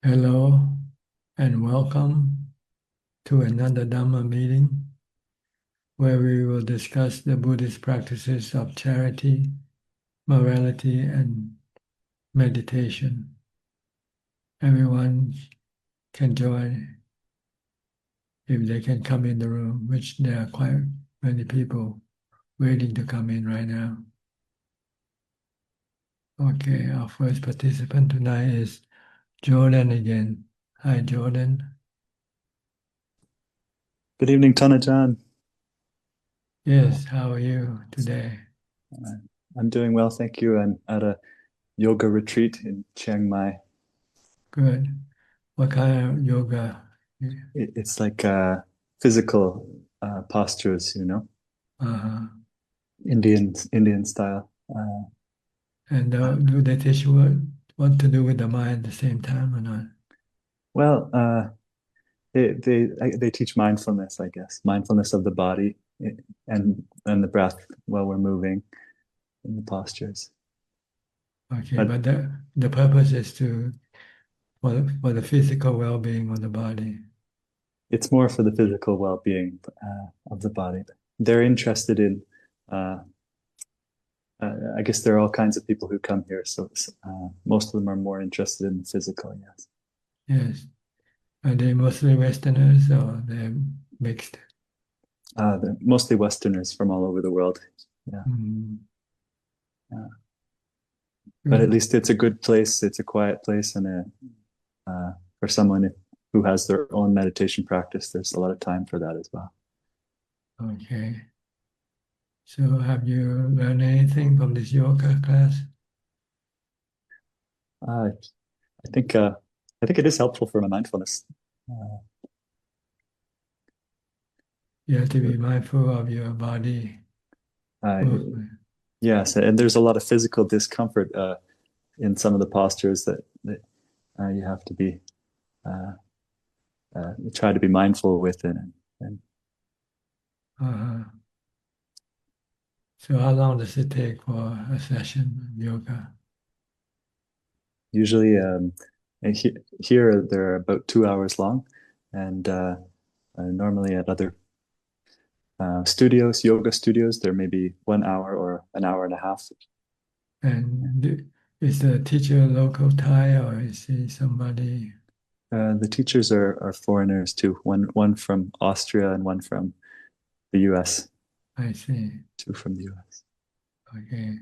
Hello and welcome to another Dhamma meeting where we will discuss the Buddhist practices of charity, morality, and meditation. Everyone can join if they can come in the room, which there are quite many people waiting to come in right now. Okay, our first participant tonight is Jordan again. Hi, Jordan. Good evening, Tanajan. Yes, how are you today? Uh, I'm doing well, thank you. I'm at a yoga retreat in Chiang Mai. Good. What kind of yoga? It's like physical postures, Uh-huh. Indian style. And do they teach you what to do with the mind at the same time or not? Well, they teach mindfulness, I guess, mindfulness of the body and the breath while we're moving in the postures. Okay, But but the purpose is to for the physical well-being of the body. it's more for the physical well-being of the body. They're interested in uh, I guess there are all kinds of people who come here, so most of them are more interested in the physical, yes. Yes. Are they mostly Westerners or they're mixed? They're mostly Westerners from all over the world. Yeah. Mm, But at good. least it's a good place. It's a quiet place, and for someone who has their own meditation practice, there's a lot of time for that as well. Okay. So have you learned anything from this yoga class? Uh, I think uh, I think it is helpful for my mindfulness. Uh, You have to be mindful of your body uh, movement. yes, and there's a lot of physical discomfort in some of the postures that you have to be uh, try to be mindful with it. And Uh-huh. So how long does it take for a session of yoga? usually, and here they're about 2 hours long, and normally at other studios, yoga studios, they're maybe 1 hour or an hour and a half. And is the teacher local Thai or is he somebody? The teachers are foreigners too. One from Austria and one from the U.S. I see. Two from the U.S. Okay.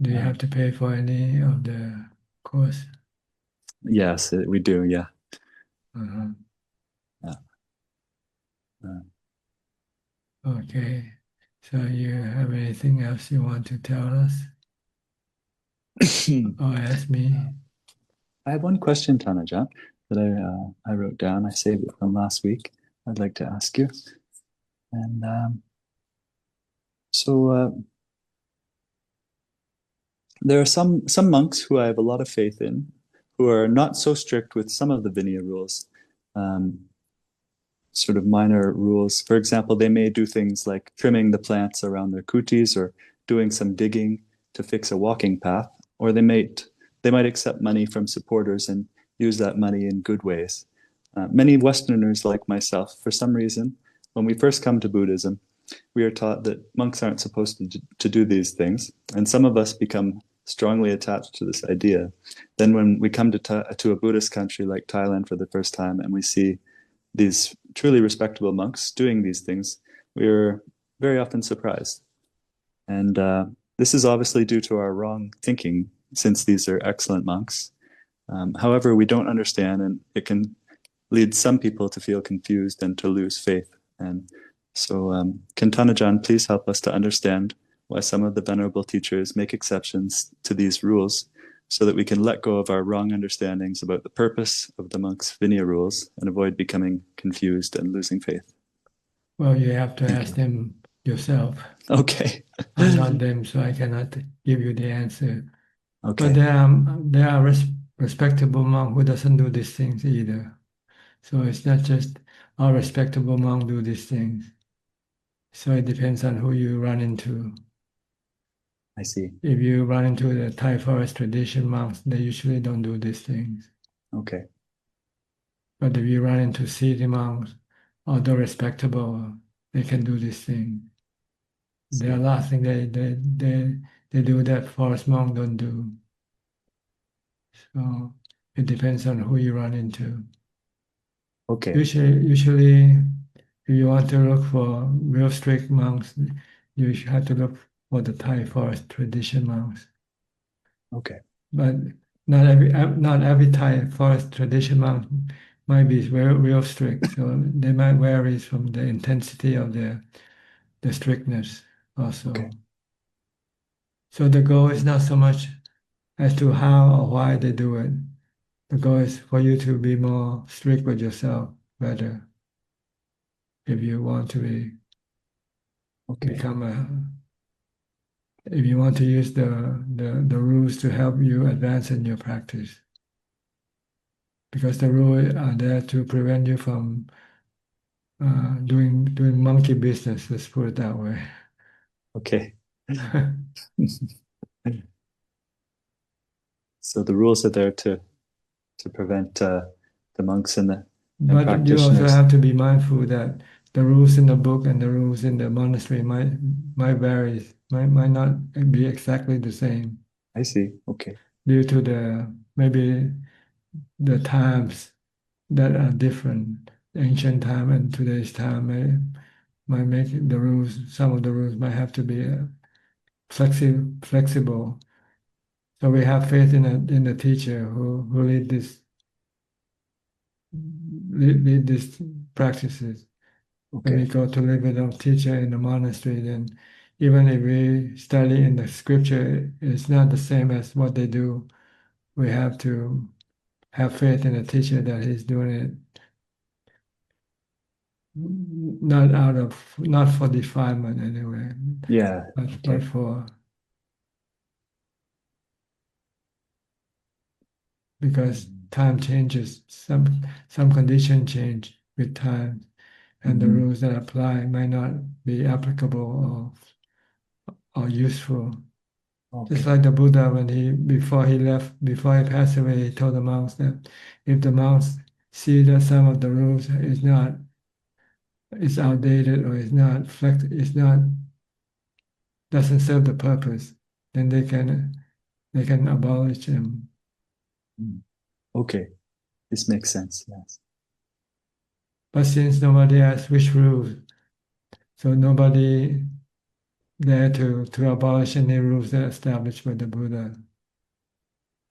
Do you Uh, have to pay for any of the course? yes, we do. Yeah. Uh-huh. Yeah. Uh, Okay. So you have anything else you want to tell us or ask me? I have one question, Tanaja, that I wrote down. I saved it from last week. I'd like to ask you. And there are some monks who I have a lot of faith in, who are not so strict with some of the Vinaya rules, um, sort of minor rules. For example, they may do things like trimming the plants around their kutis or doing some digging to fix a walking path, or they might accept money from supporters and use that money in good ways. Many Westerners like myself, for some reason, when we first come to Buddhism, we are taught that monks aren't supposed to do these things, and some of us become strongly attached to this idea. Then, when we come to a Buddhist country like Thailand for the first time, and we see these truly respectable monks doing these things, we are very often surprised. And this is obviously due to our wrong thinking, since these are excellent monks. However, we don't understand, and it can lead some people to feel confused and to lose faith. And so, can Tanajan please help us to understand why some of the venerable teachers make exceptions to these rules so that we can let go of our wrong understandings about the purpose of the monks' Vinaya rules and avoid becoming confused and losing faith? Well, you have to Thank ask you. them yourself. Okay. I'm not them, so I cannot give you the answer. But Okay. there are respectable monk who doesn't do these things either. So it's not just all respectable monk do these things. So it depends on who you run into. I see. If you run into the Thai forest tradition monks, they usually don't do these things. Okay. But if you run into city monks, although respectable, they can do this thing. There are See. last thing they do that forest monk don't do. So it depends on who you run into. Okay. Usually, if you want to look for real strict monks, you have to look for the Thai forest tradition monks. Okay. But not every Thai forest tradition monk might be real strict. So they might vary from the intensity of the strictness Okay. also. So the goal is not so much as to how or why they do it. The goal is for you to be more strict with yourself, rather, if you want to Okay. become a, if you want to use the rules to help you advance in your practice. Because the rules are there to prevent you from doing monkey business, let's put it that way. Okay. So the rules are there to prevent the monks and But you also practitioners. have to be mindful that the rules in the book and the rules in the monastery might vary, might not be exactly the same I see. Okay. due to the maybe the times that are different. Ancient time and today's time might make the rules. Some of the rules might have to be flexible. So we have faith in the teacher who lead these practices. When we Okay. go to live with our teacher in the monastery, then even if we study in the scripture, it's not the same as what they do. We have to have faith in the teacher that he's doing it not for defilement anyway, Yeah. but Okay. for because time changes, some condition change with time, and the Hmm. rules that apply might not be applicable or useful. Just Okay. like the Buddha, when before he passed away, he told the monks that if the monks see that some of the rules is outdated or is not doesn't serve the purpose, then they can abolish them. Mm. Okay. This makes sense. Yes. But since nobody has which rules, so nobody there to abolish any rules that are established by the Buddha.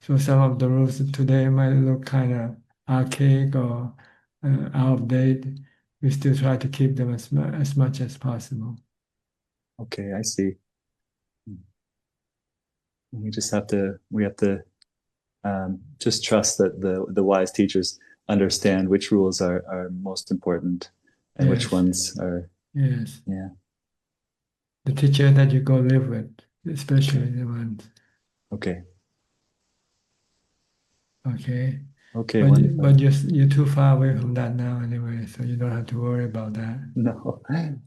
So some of the rules today might look kind of archaic or out of date. We still try to keep them as much as possible. Okay. I see. Mm. We have to just trust that the wise teachers understand which rules are most important and which Yes, ones are. yes. Yeah. The teacher that you go live with, especially Okay. the ones. Okay. Okay, Okay. Wonderful. but you're too far away from that now anyway, so you don't have to worry about that. No,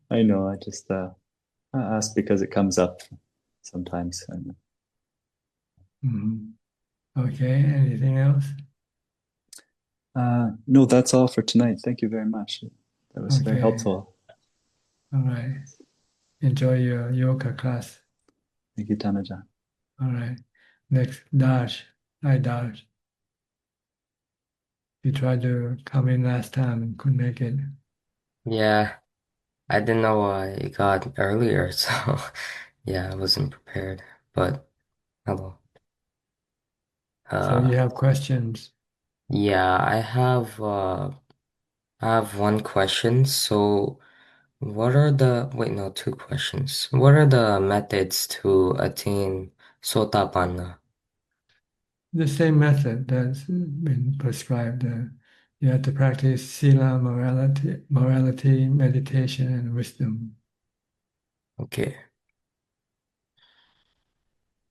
I know. I just I ask because it comes up sometimes. And, Mhm. Okay, anything else? no, that's all for tonight. Thank you very much. That was very Okay, helpful. all right. Enjoy your yoga class. Thank you, Tanaja. All right. Next, Darsh. Hi, Darsh. You tried to come in last time and couldn't make it. Yeah, I didn't know I got earlier, so yeah, I wasn't prepared. But hello. So Uh you have questions. yeah, I have one question. So what are the wait, no, two questions. What are the methods to attain Sotapanna? The same method that's been prescribed. You have to practice sila, morality, meditation, and wisdom. Okay.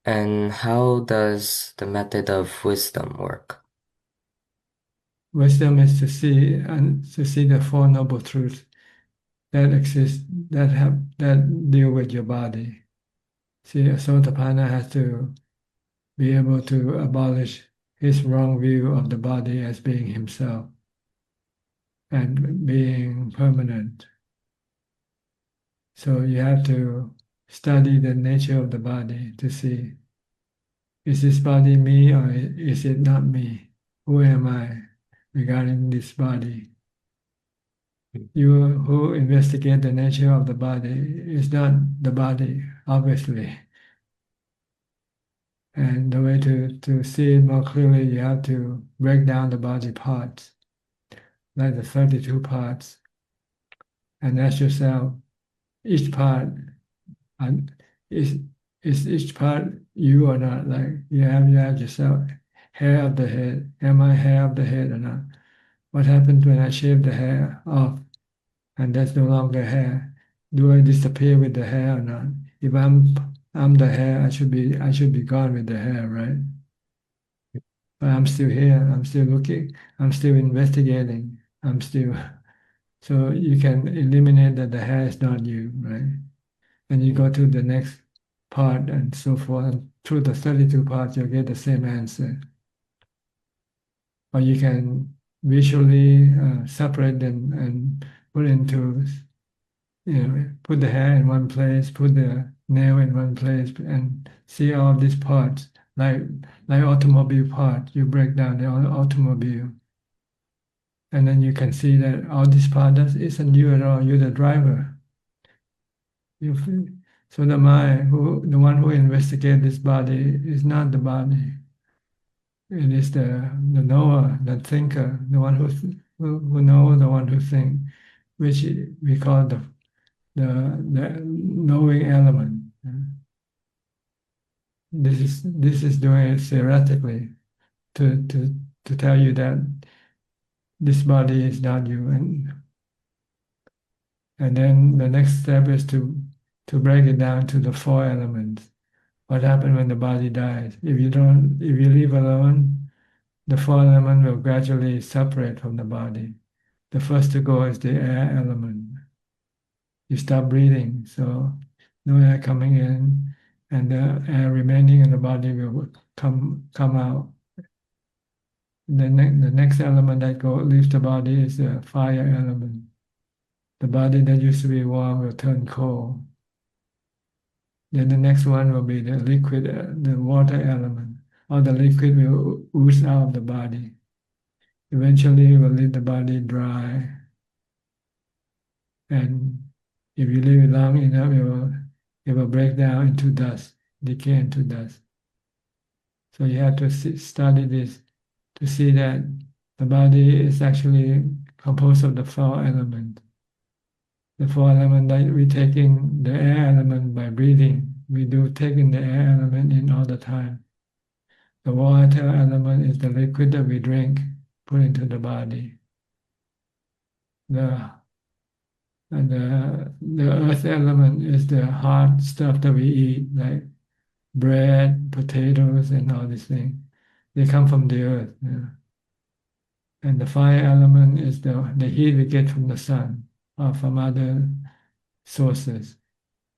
And how does the method of wisdom work? Wisdom is to see the Four Noble Truths that exist that deal with your body. See, a Sotapanna has to be able to abolish his wrong view of the body as being himself and being permanent. So you have to study the nature of the body to see, is this body me or is it not me? Who am I regarding this body? You who investigate the nature of the body is not the body, obviously. And the way to see it more clearly, you have to break down the body parts, like the 32 parts, and ask yourself, each part, and is each part you or not? Like you have yourself, hair of the head. Am I hair of the head or not? What happens when I shave the hair off and there's no longer hair? Do I disappear with the hair or not? If I'm the hair, I should be gone with the hair, right? But I'm still here. I'm still looking. I'm still investigating. I'm still. So you can eliminate that the hair is not you, right? And you go to the next part and so forth. And through the 32 parts, you'll get the same answer. Or you can visually separate them and put into, put the hair in one place, put the nail in one place, and see all of these parts, like automobile part. You break down the automobile, and then you can see that all these parts isn't you at all. You're the driver. You feel, so the mind, the one who investigates this body, is not the body. It is the knower, the thinker, the one who knows, the one who thinks, which we call the knowing element. This is doing it theoretically to tell you that this body is not you, and then the next step is to break it down to the four elements. What happens when the body dies? If you leave alone, the four elements will gradually separate from the body. The first to go is the air element. You stop breathing, so no air coming in, and the air remaining in the body will come out. The next element that leaves the body is the fire element. The body that used to be warm will turn cold. Then the next one will be the liquid, the water element. All the liquid will ooze out of the body. Eventually, it will leave the body dry. And if you leave it long enough, it will break down into dust, decay into dust. So you have to study this to see that the body is actually composed of the four elements. The four elements that we take in the air element by breathing. We do take in the air element in all the time. The water element is the liquid that we drink, put into the body. The earth element is the hard stuff that we eat, like bread, potatoes, and all these things. They come from the earth. And the fire element is the heat we get from the sun or from other sources.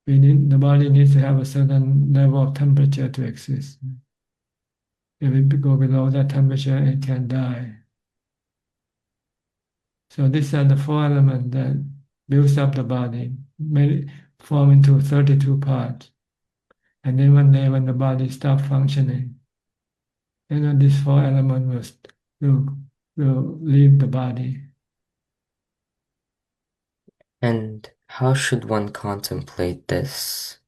The body needs to have a certain level of temperature to exist. If it go below that temperature, it can die. So these are the four elements that builds up the body, form into 32 parts. And then one day when the body stops functioning, these four elements will leave the body. And how should one contemplate this?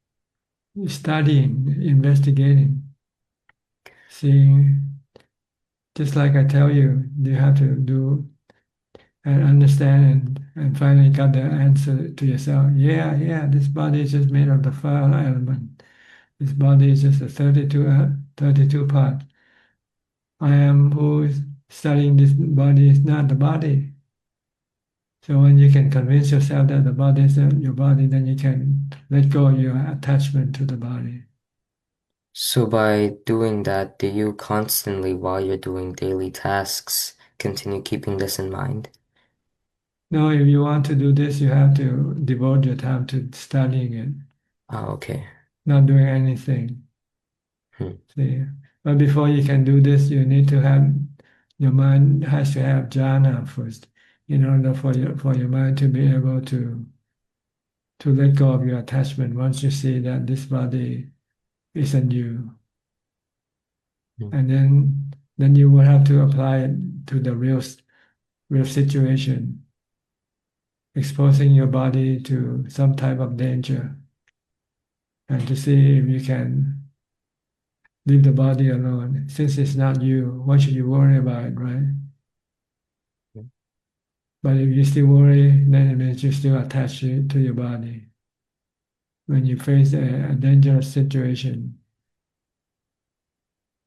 Studying, investigating, seeing, just like I tell you, you have to do and understand and finally got the answer to yourself. Yeah, this body is just made of the fire element. This body is just a 32 part. I am who is studying this body is not the body. So when you can convince yourself that the body is not your body, then you can let go of your attachment to the body. So by doing that, do you constantly, while you're doing daily tasks, continue keeping this in mind? No, if you want to do this, you have to devote your time to studying it, Ah, okay. not doing anything. Hmm. See, But before you can do this, you need to have your mind has to have jhana first, in order for your mind to be able to let go of your attachment once you see that this body isn't you. Mm. And then you will have to apply it to the real situation, exposing your body to some type of danger, and to see if you can leave the body alone. Since it's not you, why should you worry about it, right? Mm. But if you still worry, then it means you still attach it to your body. When you face a dangerous situation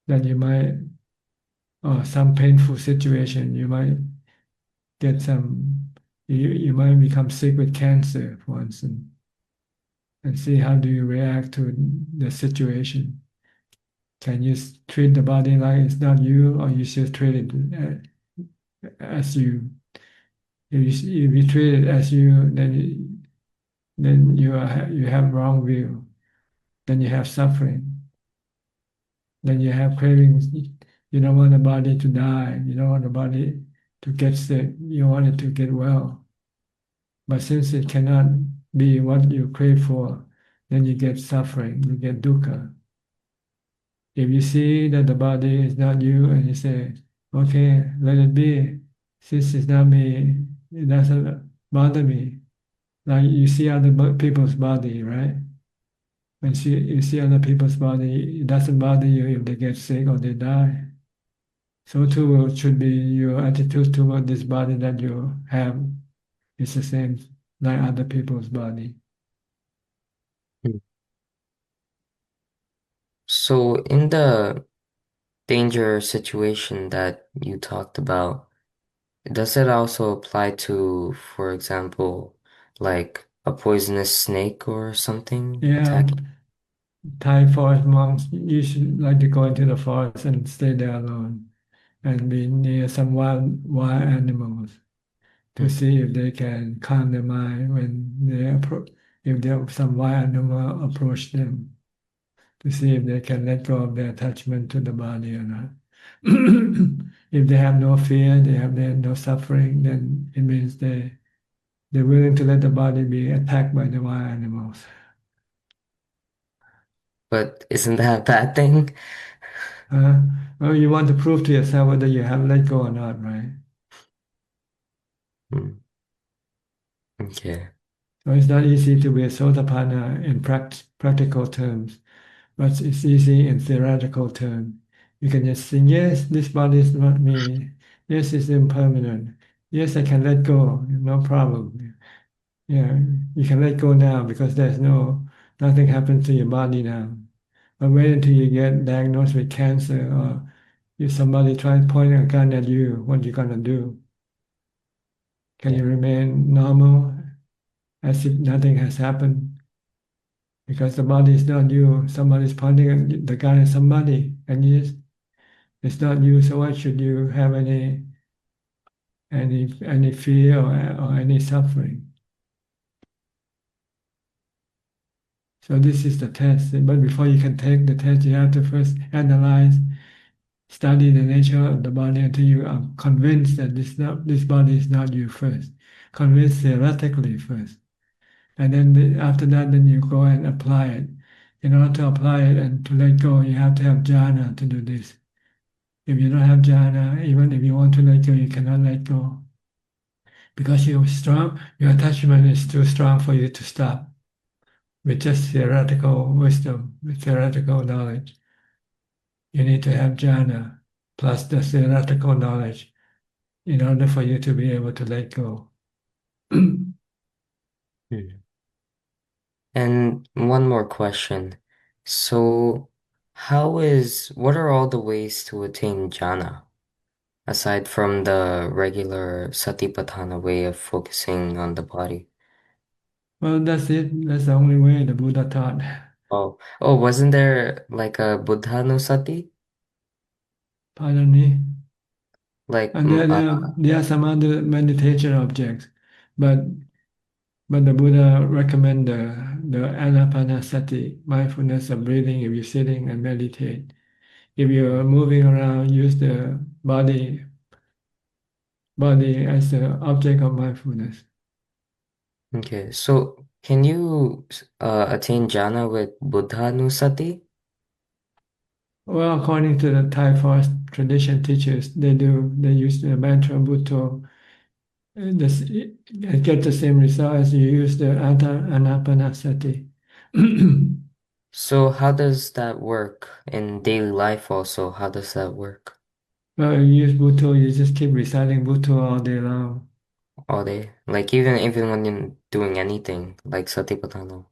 that you might, or some painful situation, you might get you might become sick with cancer, for instance, and see how do you react to the situation. Can you treat the body like it's not you, or you should treat it as you? If you treat it as you, then you have wrong view. Then you have suffering. Then you have cravings. You don't want the body to die. You don't want the body to get sick. You want it to get well. But since it cannot be what you crave for, then you get suffering. You get dukkha. If you see that the body is not you and you say, okay, let it be. Since it's not me, it doesn't bother me. Like you see other people's body, right? When you see other people's body, it doesn't bother you if they get sick or they die. So too should be your attitude toward this body that you have. It's the same like other people's body. Mm. So in the danger situation that you talked about, does it also apply to, for example, like a poisonous snake or something Yeah, attacking? Thai forest monks usually like to go into the forest and stay there alone and be near some wild animals to Mm. see if they can calm their mind when if there some wild animal approach them, to see if they can let go of their attachment to the body or not. If they have no fear, they have no suffering, then it means they're willing to let the body be attacked by the wild animals. But isn't that a bad thing? Uh, well, you want to prove to yourself whether you have let go or not, right? Mm. Okay. So it's not easy to be a Sotapanna in practical terms, but it's easy in theoretical terms. You can just think, yes, this body is not me. Yes, it's impermanent. Yes, I can let go, no problem. Yeah, you can let go now because nothing happens to your body now. But wait until you get diagnosed with cancer, or if somebody tries pointing a gun at you, what you gonna do? Can you Yeah. remain normal as if nothing has happened? Because the body is not you. Somebody's pointing the gun at somebody, and it's not you. So why should you have any fear or any suffering? So this is the test. But before you can take the test, you have to first analyze, study the nature of the body until you are convinced that this body is not you first. Convinced theoretically first. And then after that, then you go and apply it. In order to apply it and to let go, you have to have jhana to do this. If you don't have jhana, even if you want to let go, you cannot let go because your attachment is too strong for you to stop with just theoretical wisdom, with theoretical knowledge. You need to have jhana plus the theoretical knowledge in order for you to be able to let go. Mm. And one more question. So, what are all the ways to attain jhana, aside from the regular satipatthana way of focusing on the body? Well, that's it. That's the only way the Buddha taught. Oh, wasn't there like a Buddhanusati? Pardon me. Like, And there are some other meditation objects, but the Buddha recommend the anapanasati, mindfulness of breathing if you're sitting and meditate. If you're moving around, use the body as the object of mindfulness. Okay, so can you attain jhana with buddhanusati? Well, according to the Thai forest tradition teachers, they use the mantra Bhutto. Get the same result as you use the anapanasati. So how does that work in daily life also? How does that work Well, you use Bhutto, you just keep reciting Bhutto all day long. all day? Like even when you're doing anything, like satipatthana,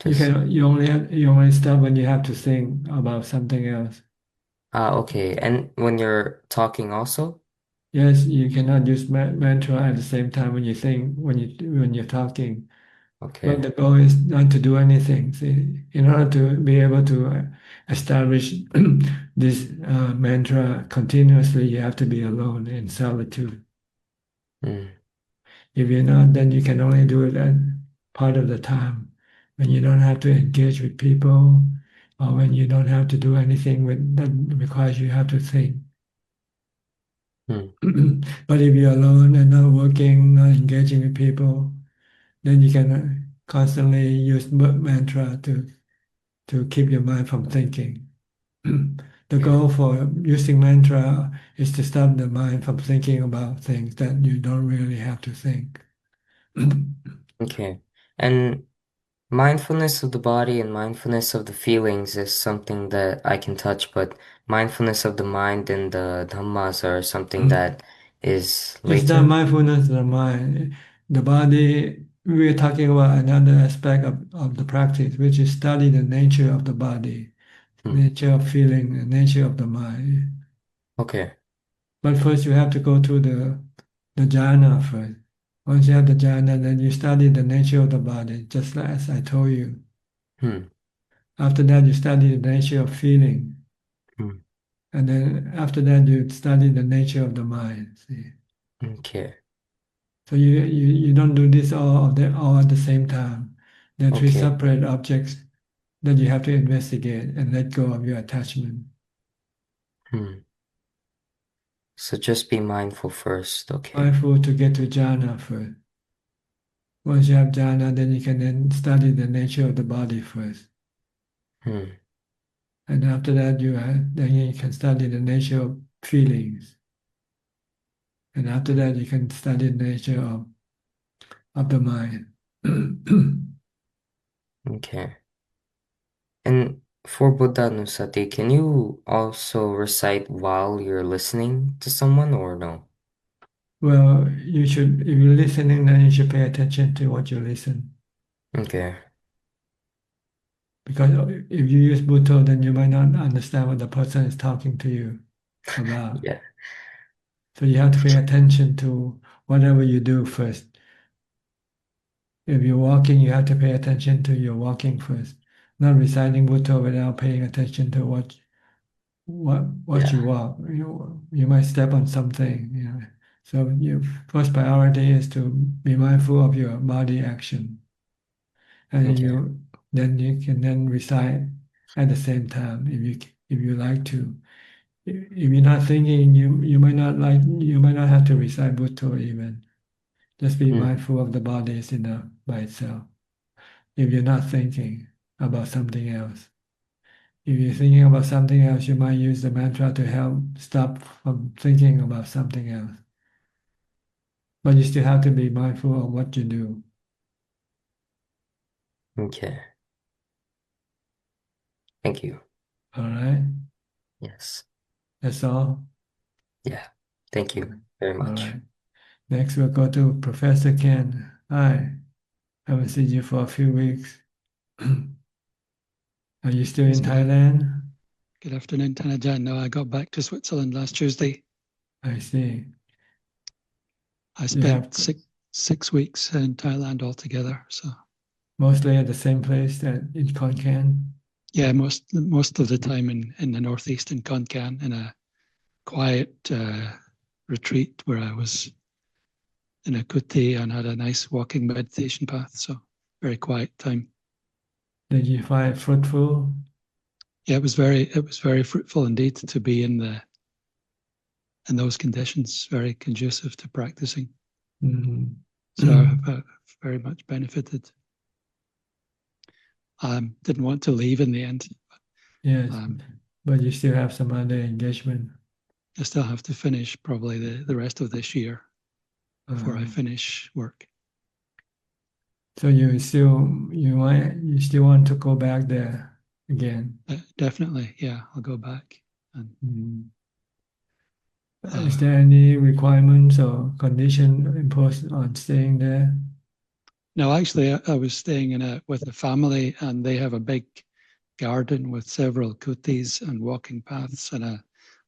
just You only stop when you have to think about something else. okay. And when you're talking also? Yes, you cannot use mantra at the same time when you think when you're talking. But Okay. the goal is not to do anything. See, in order to be able to establish this mantra continuously, you have to be alone in solitude. Mm, If you're not, then you can only do it at part of the time when you don't have to engage with people or when you don't have to do anything that requires you have to think. mm, But if you're alone and not working, not engaging with people, then you can constantly use mantra to keep your mind from thinking. The okay. goal for using mantra is to stop the mind from thinking about things that you don't really have to think. Okay. And mindfulness of the body and mindfulness of the feelings is something that I can touch, but mindfulness of the mind and the Dhammas are something that is It's not later. mindfulness of the mind. The body, we're talking about another aspect of the practice, which is study the nature of the body, Hmm. nature of feeling, the nature of the mind. Okay. But first you have to go through the jhana first. Once you have the jhana, then you study the nature of the body, just as I told you. Hmm. After that, you study the nature of feeling. Hmm. And then after that, you study the nature of the mind. See? Okay. So you don't do this all at the same time. There are three Okay. separate objects that you have to investigate and let go of your attachment. Hmm. So just be mindful first. Okay. Mindful to get to jhana first. Once you have jhana, then you can then study the nature of the body first. Hmm. And after that, then you can study the nature of feelings. And after that, you can study the nature of the mind. Okay. And for Buddha Nusati, can you also recite while you're listening to someone or no? Well, if you're listening, then you should pay attention to what you listen. Okay. Because if you use Bhutto, then you might not understand what the person is talking to you about. Yeah. So you have to pay attention to whatever you do first. If you're walking, you have to pay attention to your walking first. Not reciting Bhutto without paying attention to what you Yeah. walk. You might step on something. So your first priority is to be mindful of your body action, and Okay. you can then recite at the same time if you like to. If you're not thinking, you might not have to recite Bhutto even. Just be Hmm. mindful of the body is enough by itself. If you're not thinking about something else. If you're thinking about something else, you might use the mantra to help stop from thinking about something else. But you still have to be mindful of what you do. Okay. Thank you. All right? Yes. That's all? Yeah. Thank you very All much. right. Next, we'll go to Professor Ken. Hi. Haven't seen you for a few weeks. Are you still in Yes, Thailand? good afternoon, Tanajan. No, I got back to Switzerland last Tuesday. I see. I You have spent six weeks in Thailand altogether. So mostly at the same place that in Khon Kaen? yeah, most of the time in the northeast in Khon Kaen in a quiet retreat where I was in a kuti and had a nice walking meditation path. So very quiet time. Did you find it fruitful? Yeah, it was very fruitful indeed to be in those conditions, very conducive to practicing. Mm. So I've very much benefited. Didn't want to leave in the end. Yes, but you still have some other engagement. I still have to finish probably the rest of this year before I Uh, finish work. so you still want to go back there again? Definitely, yeah, I'll go back. And Is there any requirements or condition imposed on staying there? no, actually, I was staying with a family, and they have a big garden with several kutis and walking paths, and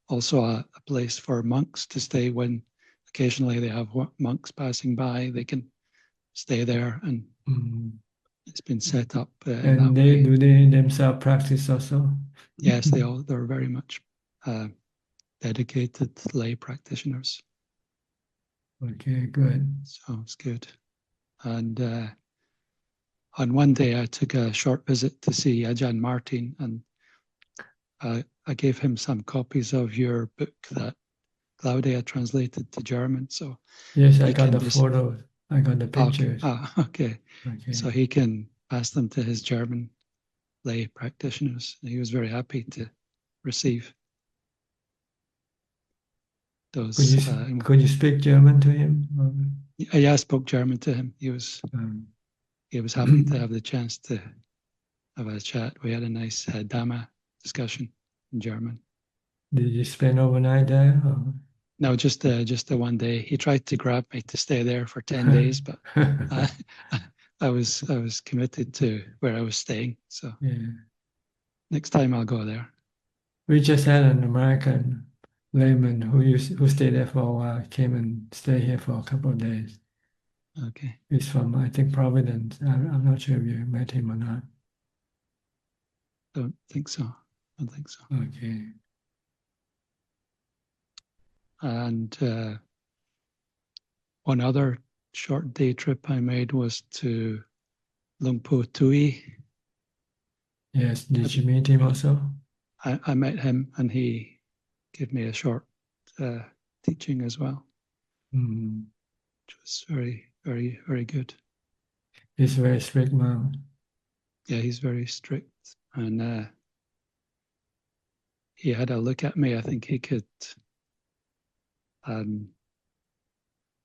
also a place for monks to stay when occasionally they have monks passing by. They can stay there, and it's been set up in that And way. do they themselves practice also? Yes, they're very much dedicated lay practitioners. Okay, good. So it's good. And on one day, I took a short visit to see Ajahn Martin, and I gave him some copies of your book that Claudia translated to German. So yes, I got the photos. I got the pictures. Okay. So he can pass them to his German lay practitioners. He was very happy to receive those. Could you speak German to him? Yeah, I spoke German to him. He was happy to have the chance to have a chat. We had a nice Dhamma discussion in German. Did you spend overnight there? Or? No, just the one day. He tried to grab me to stay there for 10 days, but I was committed to where I was staying. So next time I'll go there. We just had an American layman who stayed there for a while, came and stayed here for a couple of days. Okay. He's from, I think, Providence. I'm not sure if you met him or not. Don't think so. Okay. And one other short day trip I made was to Lungpo Tui. Yes, did you meet him also? I met him, and he gave me a short teaching as well, which was very, very, very good. He's a very strict monk. Yeah, he's very strict, and he had a look at me. I think he could.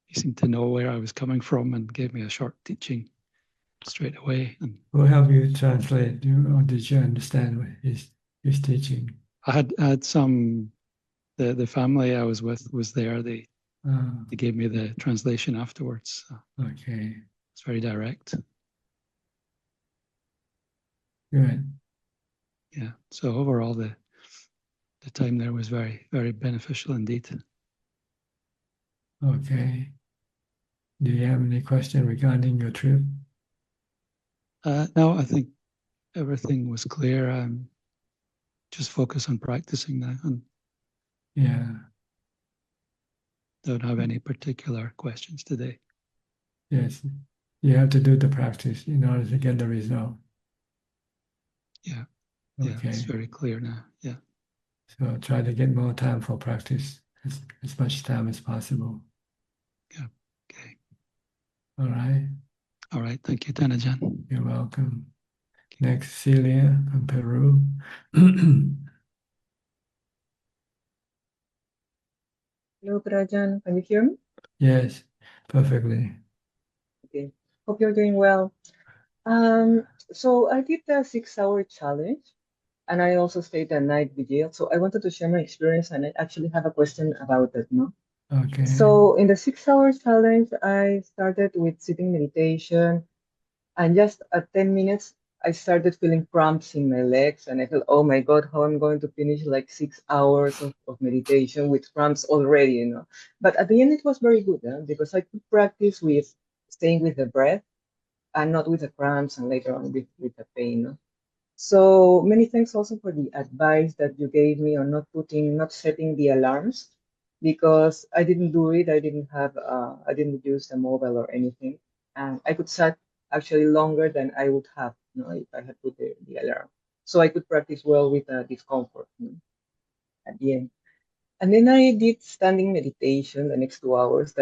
He seemed to know where I was coming from and gave me a short teaching straight away. And who helped you translate, or did you understand his teaching? I had some. The family I was with was there. They gave me the translation afterwards. So okay. It's very direct. Good. Yeah. So overall, the time there was very, very beneficial indeed. Okay. Do you have any question regarding your trip? No, I think everything was clear. Just focus on practicing now, and don't have any particular questions today. Yes, you have to do the practice in order to get the result. Yeah. Okay. Yeah, it's very clear now. Yeah. So try to get more time for practice, as much time as possible. Yeah. Okay. All right. All right. Thank you, Ajahn. You're welcome. Next, Celia from Peru. Hello, Ajahn. Can you hear me? Yes, perfectly. Okay. Hope you're doing well. So I did the 6-hour challenge, and I also stayed the night vigil. So I wanted to share my experience, and I actually have a question about it, no? Okay. So in the 6-hour challenge, I started with sitting meditation, and just at 10 minutes, I started feeling cramps in my legs, and I felt, oh my God, how I'm going to finish like 6 hours of meditation with cramps already, you know. But at the end, it was very good, because I could practice with staying with the breath and not with the cramps and later on with the pain. No? So many thanks also for the advice that you gave me on not setting the alarms, because I didn't do it. I didn't use the mobile or anything, and I could set actually longer than I would have, if I had put the alarm. so I could practice well with discomfort at the end. And then I did standing meditation the next 2 hours.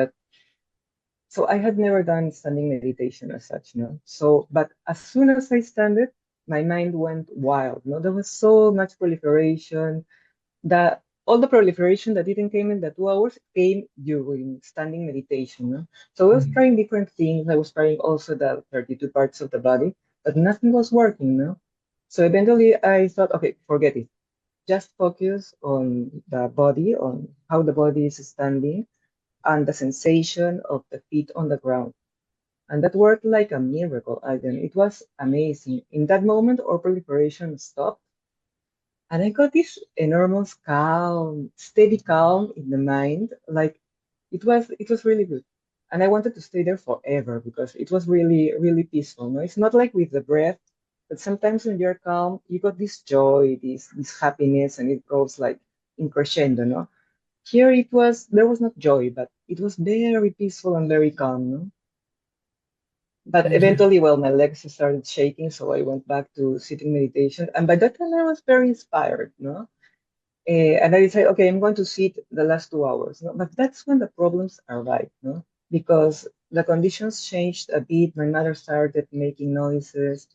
So I had never done standing meditation as such, no. So, but as soon as I started, my mind went wild. No, there was so much proliferation that all the proliferation that didn't came in the 2 hours came during standing meditation. No? So I was trying different things. I was trying also the 32 parts of the body, but nothing was working. No. So eventually I thought, okay, forget it. Just focus on the body, on how the body is standing and the sensation of the feet on the ground. And that worked like a miracle, Ajahn. It was amazing. In that moment, all proliferation stopped. And I got this enormous calm, steady calm in the mind. Like it was really good. And I wanted to stay there forever because it was really, really peaceful. No? It's not like with the breath, but sometimes when you're calm, you got this joy, this happiness, and it goes like in crescendo, no? Here there was not joy, but it was very peaceful and very calm, no? But eventually, well, my legs started shaking, so I went back to sitting meditation. And by that time, I was very inspired, no? And I decided, okay, I'm going to sit the last 2 hours. No? But that's when the problems arrived, no? Because the conditions changed a bit. My mother started making noises.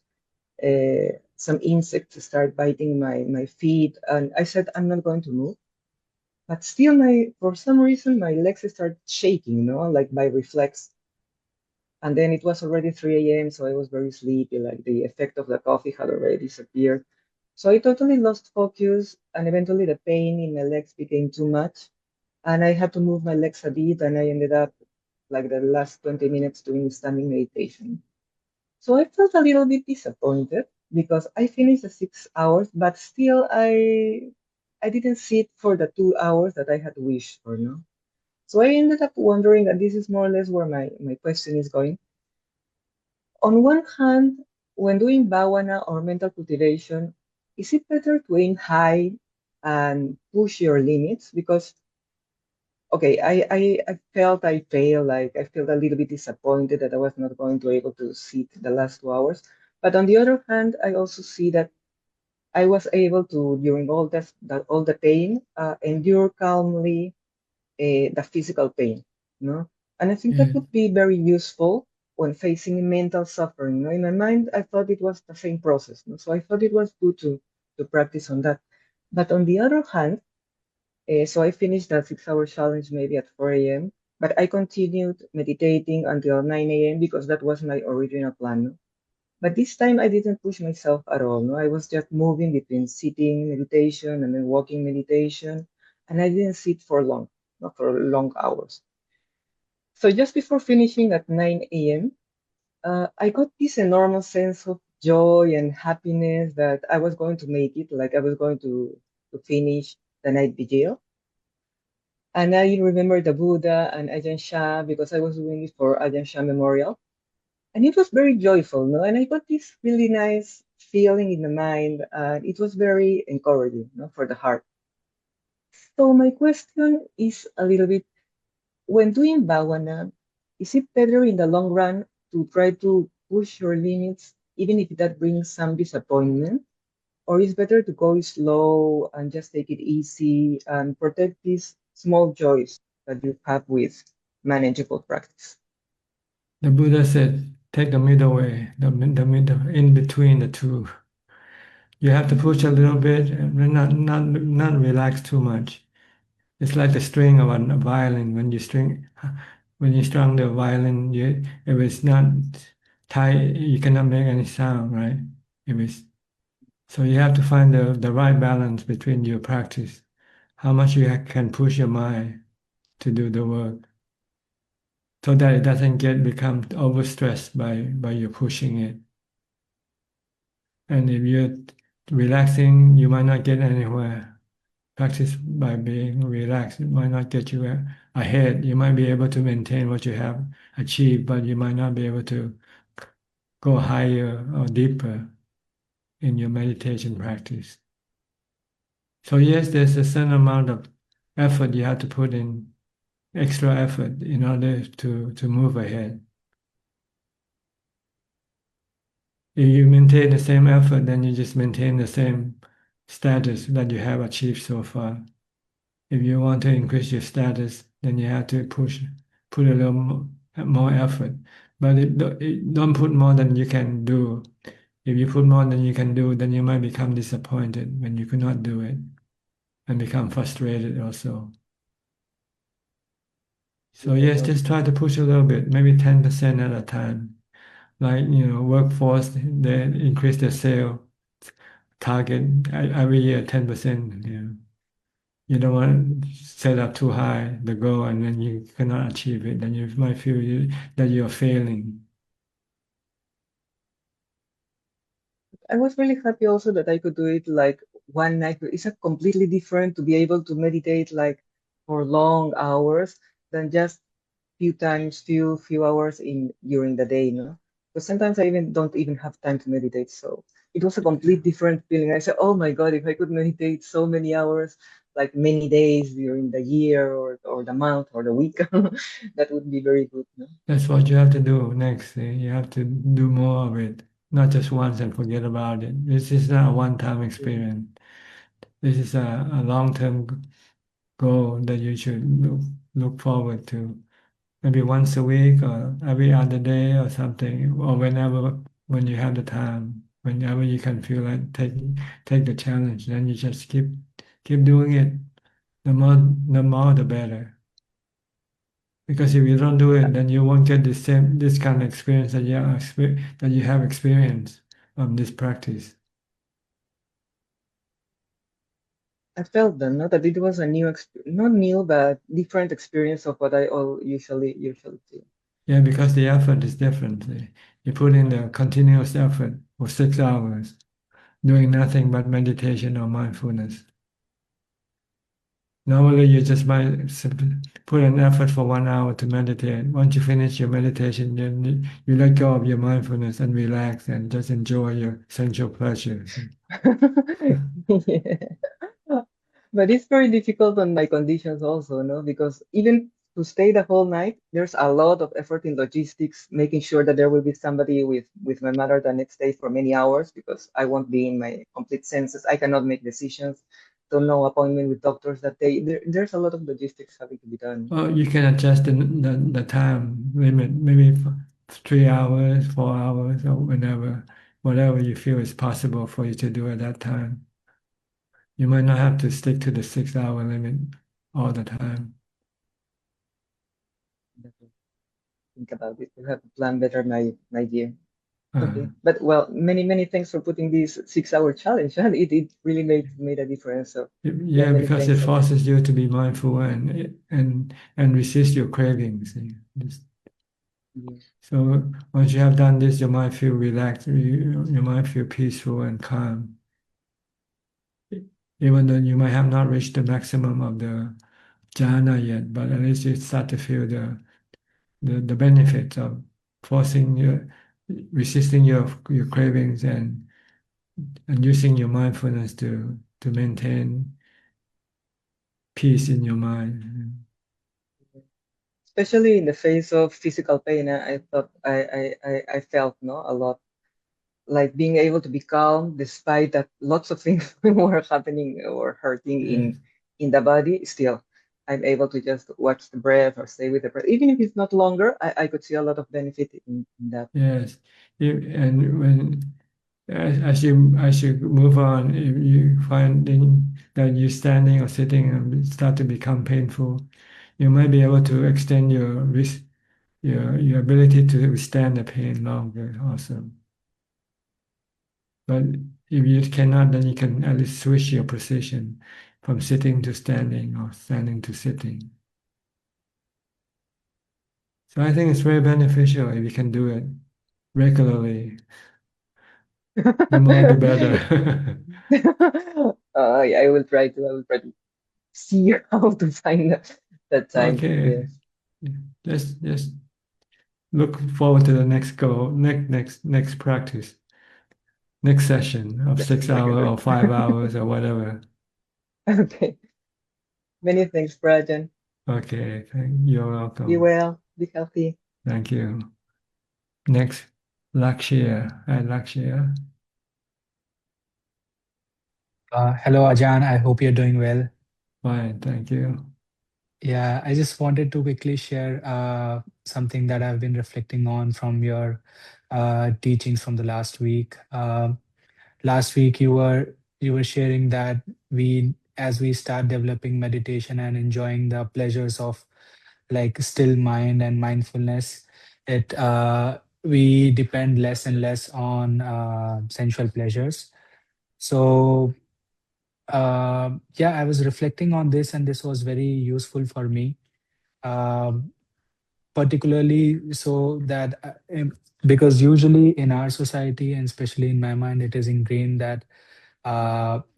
Some insects started biting my feet. And I said, I'm not going to move. But still, for some reason, my legs started shaking, like by reflex. And then it was already 3 a.m., so I was very sleepy, like the effect of the coffee had already disappeared. So I totally lost focus, and eventually the pain in my legs became too much. And I had to move my legs a bit, and I ended up like the last 20 minutes doing standing meditation. So I felt a little bit disappointed because I finished the 6 hours, but still I didn't sit for the 2 hours that I had wished for, no? So I ended up wondering, and this is more or less where my question is going. On one hand, when doing bhavana or mental cultivation, is it better to aim high and push your limits? Because, okay, I felt I failed, like I felt a little bit disappointed that I was not going to be able to sit the last 2 hours. But on the other hand, I also see that I was able to, during all the pain, endure calmly the physical pain, no? And I think that would be very useful when facing mental suffering. No? In my mind, I thought it was the same process. No? So I thought it was good to practice on that. But on the other hand, so I finished that 6 hour challenge maybe at 4 a.m., but I continued meditating until 9 a.m. because that was my original plan. No? But this time I didn't push myself at all. No, I was just moving between sitting meditation and then walking meditation, and I didn't sit for long, not for long hours. So just before finishing at 9 a.m., I got this enormous sense of joy and happiness that I was going to make it, like I was going to finish the night vigil. And I remember the Buddha and Ajahn Chah because I was doing it for Ajahn Chah Memorial. And it was very joyful, no? And I got this really nice feeling in the mind. It was very encouraging, no, for the heart. So my question is a little bit, when doing bhavana, is it better in the long run to try to push your limits, even if that brings some disappointment? Or is better to go slow and just take it easy and protect these small joys that you have with manageable practice? The Buddha said, take the middle way, the middle, in between the two. You have to push a little bit and not relax too much. It's like the string of a violin. When you strum the violin, if it's not tight, you cannot make any sound, right? So you have to find the right balance between your practice, how much you can push your mind to do the work, so that it doesn't become overstressed by you pushing it. And if you're relaxing, you might not get anywhere. Practice by being relaxed. It might not get you ahead. You might be able to maintain what you have achieved, but you might not be able to go higher or deeper in your meditation practice. So yes, there's a certain amount of effort you have to put in, extra effort in order to move ahead. If you maintain the same effort, then you just maintain the same status that you have achieved so far. If you want to increase your status, then you have to put a little more effort. But don't put more than you can do. If you put more than you can do, then you might become disappointed when you cannot do it and become frustrated also. So yes, just try to push a little bit, maybe 10% at a time. Like, workforce, they increase their sale target every year 10%. You don't want to set up too high the goal and then you cannot achieve it. Then you might feel that you're failing. I was really happy also that I could do it like one night. It's a completely different to be able to meditate like for long hours than just few hours in during the day, no? Because sometimes I even don't even have time to meditate. So it was a complete different feeling. I said, oh my God, if I could meditate so many hours, like many days during the year or the month or the week, that would be very good, no? That's what you have to do next. You have to do more of it, not just once and forget about it. This is not a one-time experience. This is a long-term goal that you should look forward to. Maybe once a week or every other day or something, or when you have the time, whenever you can feel like take the challenge, then you just keep doing it. The more the better. Because if you don't do it, then you won't get this kind of experience that you have experienced from this practice. I felt then, no, that it was a not new, but different experience of what I all usually do. Yeah, because the effort is different. You put in the continuous effort for 6 hours, doing nothing but meditation or mindfulness. Normally, you just might put an effort for 1 hour to meditate. Once you finish your meditation, then you let go of your mindfulness and relax and just enjoy your sensual pleasures. Yeah. But it's very difficult on my conditions also, no? Because even to stay the whole night, there's a lot of effort in logistics, making sure that there will be somebody with my mother the next day for many hours because I won't be in my complete senses. I cannot make decisions. So no appointment with doctors that day. There's a lot of logistics having to be done. Well, you can adjust the time limit, maybe for 3 hours, 4 hours, or whatever you feel is possible for you to do at that time. You might not have to stick to the 6 hour limit all the time. Think about it. You have to plan better my year. Uh, Okay. But well, many thanks for putting this 6 hour challenge. And it really made a difference. So yeah, many because it thanks. forces you to be mindful and resist your cravings. Yeah. So once you have done this, your mind feel relaxed, your mind feel peaceful and calm. Even though you might have not reached the maximum of the jhana yet, but at least you start to feel the benefits of resisting your cravings and using your mindfulness to maintain peace in your mind. Especially in the face of physical pain, I thought I felt no a lot like being able to be calm despite that lots of things were happening or hurting Yes, in the body. Still, I'm able to just watch the breath or stay with the breath, even if it's not longer. I could see a lot of benefit in that. yes. And as you move on, if you finding that you're standing or sitting and start to become painful, you might be able to extend your ability to withstand the pain longer also. But if you cannot, then you can at least switch your position from sitting to standing or standing to sitting. So I think it's very beneficial if you can do it regularly. The more the better. Yeah, I will try to. I will try to see how to find that time. Okay. Yes. Just look forward to the next goal, next practice, next session of Yes. 6 hours or 5 hours or whatever. Okay. Many thanks, Brajan. Okay, you're Be welcome. well. Be healthy. Thank you. Next Lakshya. Hi, Lakshya. Hello, Ajahn. I hope you're doing well. Fine, thank you. Yeah, I just wanted to quickly share something that I've been reflecting on from your teachings from the last week. Last week, you were sharing that as we start developing meditation and enjoying the pleasures of like still mind and mindfulness, it we depend less and less on sensual pleasures. So yeah, I was reflecting on this, and this was very useful for me, um, particularly so that because usually in our society, and especially in my mind, it is ingrained that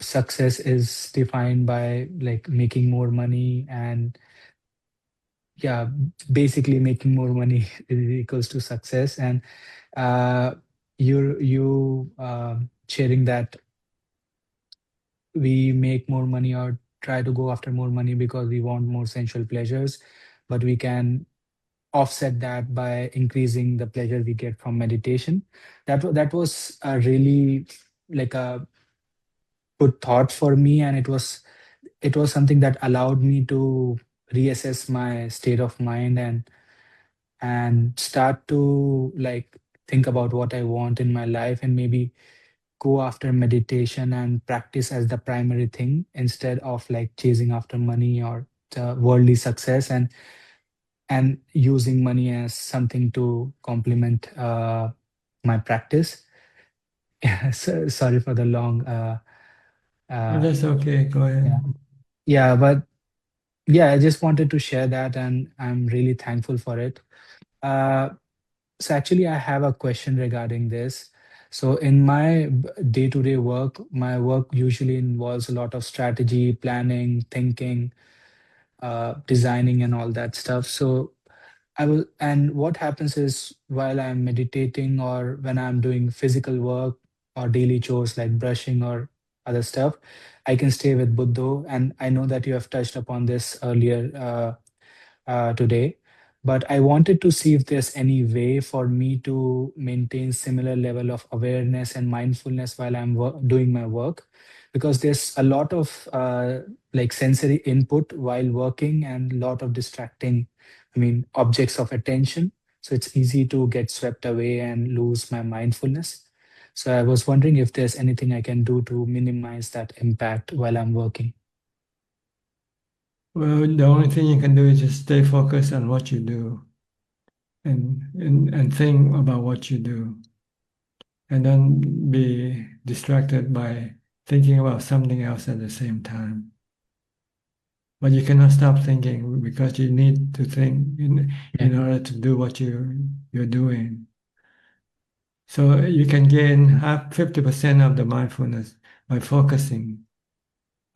success is defined by like making more money, and yeah, basically making more money is equals to success. And uh, you sharing that we make more money or try to go after more money because we want more sensual pleasures, but we can offset that by increasing the pleasure we get from meditation. That was a really like a good thought for me, and it was something that allowed me to reassess my state of mind and start to like think about what I want in my life, and maybe go after meditation and practice as the primary thing instead of like chasing after money or the worldly success, and using money as something to complement my practice. Sorry for the long Oh, uh, that's okay, go yeah, ahead. yeah, but yeah, I just wanted to share that, and I'm really thankful for it. uh, So actually, I have a question regarding this. So in my day-to-day work, my work usually involves a lot of strategy, planning, thinking, designing, and all that stuff. So and what happens is while I'm meditating or when I'm doing physical work or daily chores like brushing or other stuff, I can stay with Buddha. And I know that you have touched upon this earlier today, but I wanted to see if there's any way for me to maintain similar level of awareness and mindfulness while I'm doing my work, because there's a lot of like sensory input while working and a lot of distracting, I mean, objects of attention. So it's easy to get swept away and lose my mindfulness. So I was wondering if there's anything I can do to minimize that impact while I'm working. Well, the only thing you can do is just stay focused on what you do and think about what you do. And don't be distracted by thinking about something else at the same time. But you cannot stop thinking because you need to think Yeah. in order to do what you're doing. So you can gain 50% of the mindfulness by focusing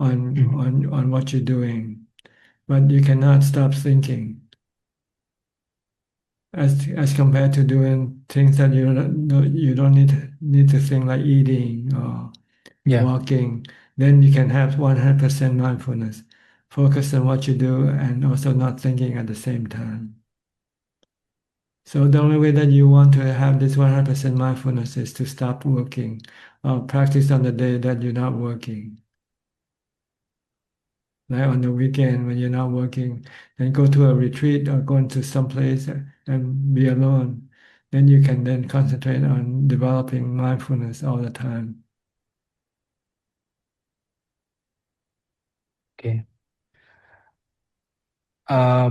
Mhm. on what you're doing, but you cannot stop thinking. As compared to doing things that you don't need to think, like eating or Yeah. walking, then you can have 100% mindfulness, focus on what you do and also not thinking at the same time. So the only way that you want to have this 100% mindfulness is to stop working or practice on the day that you're not working. Like on the weekend when you're not working, then go to a retreat or go into some place and be alone. Then you can then concentrate on developing mindfulness all the time. Okay. Uh,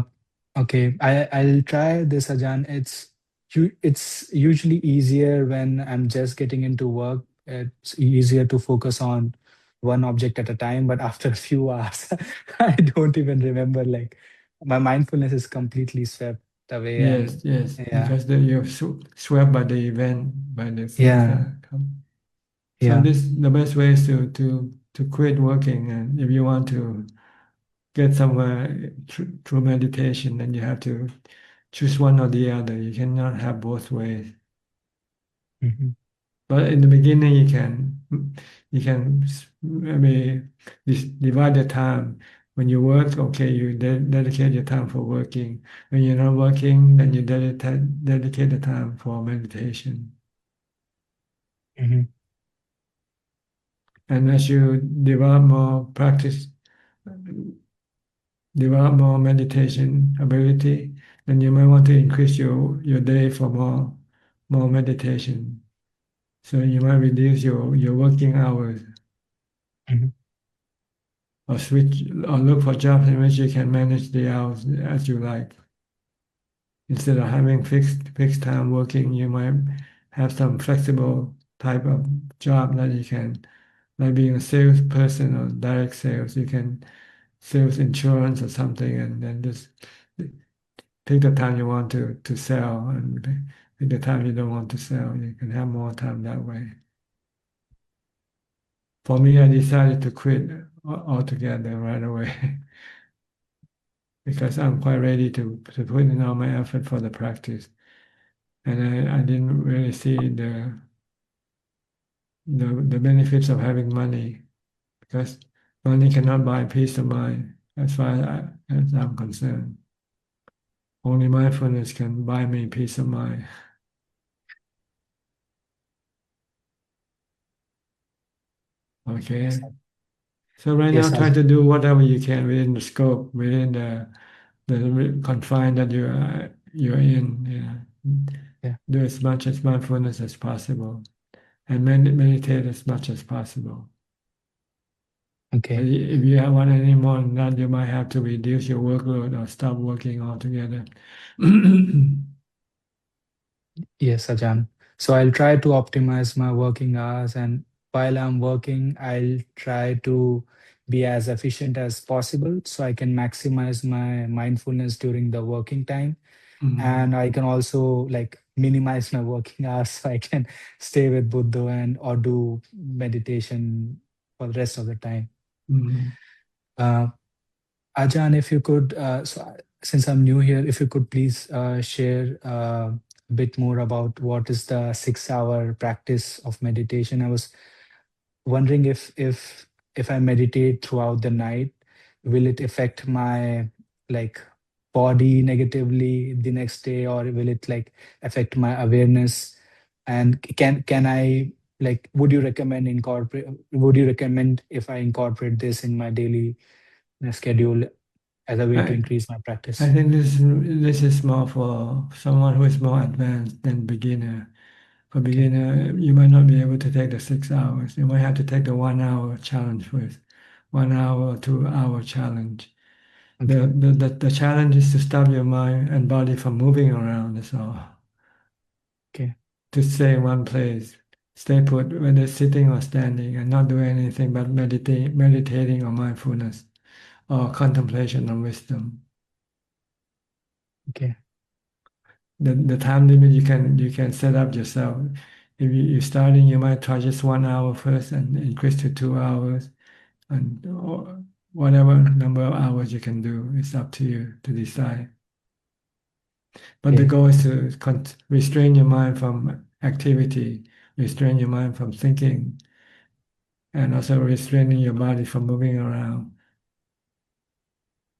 okay. I'll try this, Ajahn. It's usually easier when I'm just getting into work. It's easier to focus on one object at a time, but after a few hours, I don't even remember. Like my mindfulness is completely swept away, and Yes, yeah, because you're swept by the event, by the things yeah, that come. So yeah. the best way is to quit working, and if you want to get somewhere through meditation, then you have to choose one or the other. You cannot have both ways. Mhm. But in the beginning, you can maybe divide the time. When you work, okay, you dedicate your time for working. When you're not working, then you dedicate the time for meditation. Mhm. And as you develop more practice, develop more meditation ability, then you might want to increase your day for more meditation. So you might reduce your working hours Mhm. or switch or look for jobs in which you can manage the hours as you like. Instead of having fixed time working, you might have some flexible type of job that you can, like being a salesperson or direct sales, you can sales insurance or something, and then just take the time you want to sell, and take the time you don't want to sell. You can have more time that way. For me, I decided to quit altogether right away because I'm quite ready to put in all my effort for the practice, and I didn't really see the benefits of having money because money cannot buy peace of mind as far as I'm concerned. Only mindfulness can buy me peace of mind. Yes, Okay. So right now, yes, try to do whatever you can within the scope, within the confine that you're in. Yeah. yeah, Do as much as mindfulness as possible, and meditate as much as possible. okay. If you want any more than that, you might have to reduce your workload or stop working altogether. Yes, Ajahn. So I'll try to optimize my working hours, and while I'm working, I'll try to be as efficient as possible so I can maximize my mindfulness during the working time. Mm, And I can also like minimize my working hours so I can stay with Buddha and or do meditation for the rest of the time. mm. Uh, Ajahn, if you could, since I'm new here, if you could please share a bit more about what is the 6 hour practice of meditation. I was wondering if I meditate throughout the night, will it affect my like body negatively the next day, or will it like affect my awareness? And can I like would you recommend if I incorporate this in my daily schedule as a way to I, increase my I practice? think this is more for someone who is more advanced than beginner. For Okay. beginner, you might not be able to take the 6 hours. You might have to take the 1 hour challenge first, 1 hour or 2 hour challenge. Okay. The challenge is to stop your mind and body from moving around, that's all. Okay. To stay in one place, stay put, whether sitting or standing, and not do anything but meditating or mindfulness or contemplation or wisdom. Okay. The time limit you can set up yourself. If you're starting, you might try just 1 hour first and increase to 2 hours, and or whatever number of hours you can do. It's up to you to decide. But the Okay. goal is to restrain your mind from activity, restrain your mind from thinking, and also restraining your body from moving around.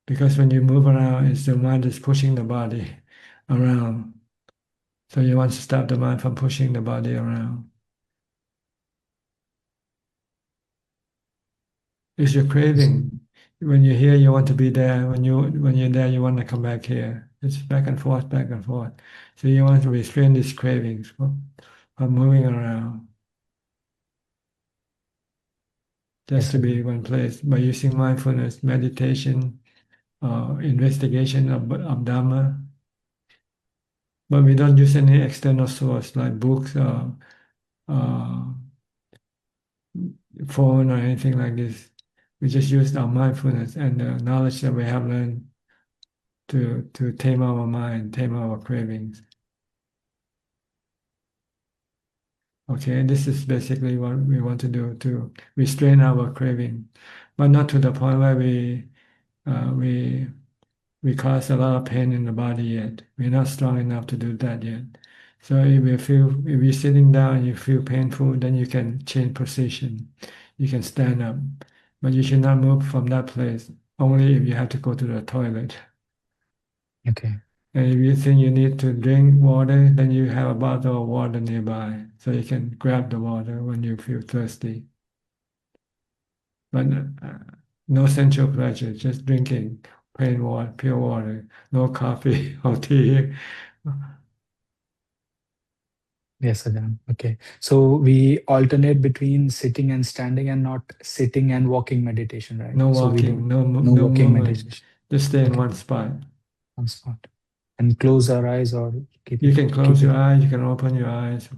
Because when you move around, it's the mind that's pushing the body around. So you want to stop the mind from pushing the body around. It's your Yes. craving. When you're here, you want to be there. When you're there, you want to come back here. It's back and forth, back and forth. So you want to restrain these cravings from moving around. Just Yes, to be Ajahn. one place by using mindfulness, meditation, investigation of Dhamma. But we don't use any external source like books or uh, phone or anything like this. We just use our mindfulness and the knowledge that we have learned to tame our mind, tame our cravings. Okay, this is basically what we want to do to restrain our craving, but not to the point where uh, we we cause a lot of pain in the body yet. We're not strong enough to do that yet. So if you're sitting down and you feel painful, then you can change position. You can stand up, but you should not move from that place. Only if you have to go to the toilet. Okay. And if you think you need to drink water, then you have a bottle of water nearby, so you can grab the water when you feel thirsty. But no sensual pleasure, just drinking plain water, pure water, no coffee or tea. Yes, Ajahn. Okay. So we alternate between sitting and standing and not sitting and walking meditation, right? No So we walking, don't, no no no walking movement. meditation. Just stay in Okay. one spot. On spot. And close our eyes or keep You it, can keep close your it. eyes, you can open your eyes.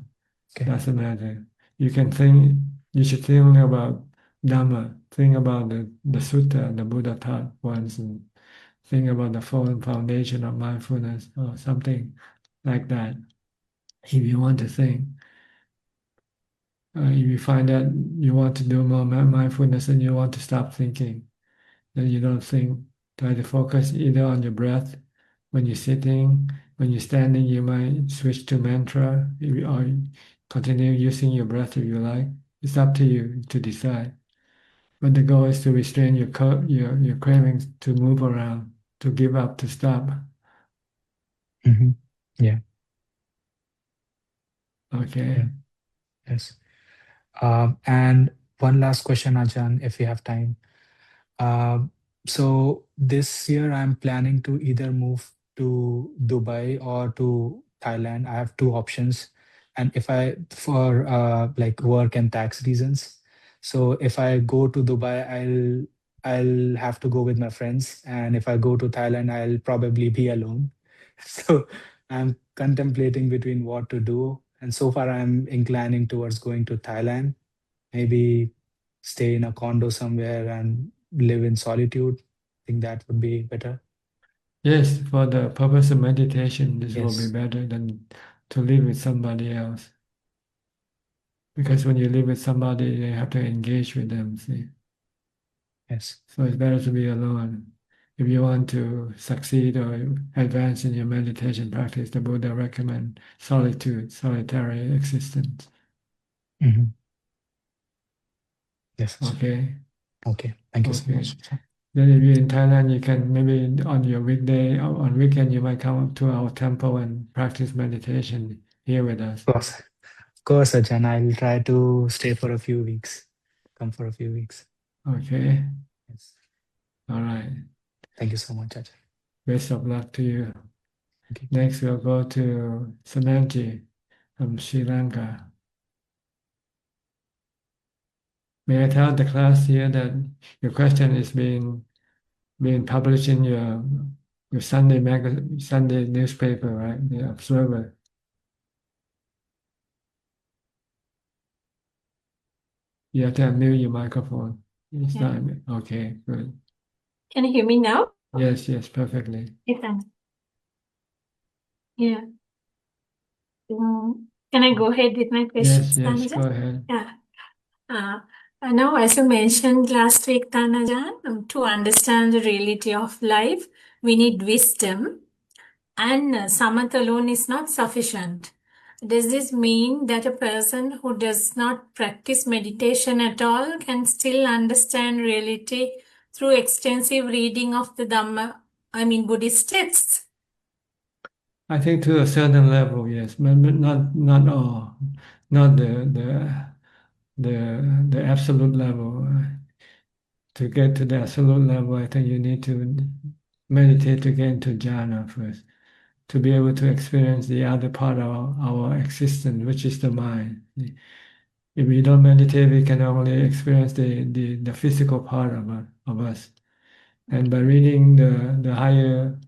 Okay. Doesn't matter. You can think. You should think about Dhamma. Think about the sutta, the Buddha taught once, and think about the foundation of mindfulness or something like that. If you want to think, if you find that you want to do more mindfulness and you want to stop thinking, then you don't think. Try to focus either on your breath when you're sitting. When you're standing, you might switch to mantra or continue using your breath if you like. It's up to you to decide. But the goal is to restrain your cravings to move around, to give up, to stop. Yeah. Okay. Yeah. Yes. And one last question, Ajahn, if we have time. So this year I'm planning to either move to Dubai or to Thailand. I have two options. And if I, for like work and tax reasons. So if I go to Dubai, I'll have to go with my friends. And if I go to Thailand, I'll probably be alone. So I'm contemplating between what to do. And so far I'm inclining towards going to Thailand, maybe stay in a condo somewhere and live in solitude. I think that would be better. Yes, for the purpose of meditation, this will be Yes. better than to live with somebody else. Because when you live with somebody, you have to engage with them, see. Yes. So it's better to be alone. If you want to succeed or advance in your meditation practice, the Buddha recommend solitude, solitary existence. Mhm. Yes. Okay. Okay. Thank you so Okay. much. Then if you're in Thailand, you can maybe on your weekday or on weekend, you might come up to our temple and practice meditation here with us. Of course, Ajahn. I'll try to stay for a few weeks. Come for a few weeks. Okay. Yes. All right. Thank you so much, Ajahn. Best of luck to you. Okay. Next, we'll go to Sananji from Sri Lanka. May I tell the class here that your question is being published in your Sunday newspaper, right? The Observer. You have to unmute your microphone. It's Yeah. not okay. Good. Can you hear me now? Yes, perfectly. Yes, thanks. Yeah. Can I go ahead with my questions, Yes, Tanajan? go ahead. Yeah. Now, as you mentioned last week, Tanajan, to understand the reality of life, we need wisdom, and samatha alone is not sufficient. Does this mean that a person who does not practice meditation at all can still understand reality through extensive reading of the Dhamma, Buddhist texts? I think to a certain level, yes, but not all, not the absolute level. To get to the absolute level, I think you need to meditate to get into jhana first, to be able to experience the other part of our existence, which is the mind. If we don't meditate, we can only experience the physical part of us. And by reading the higher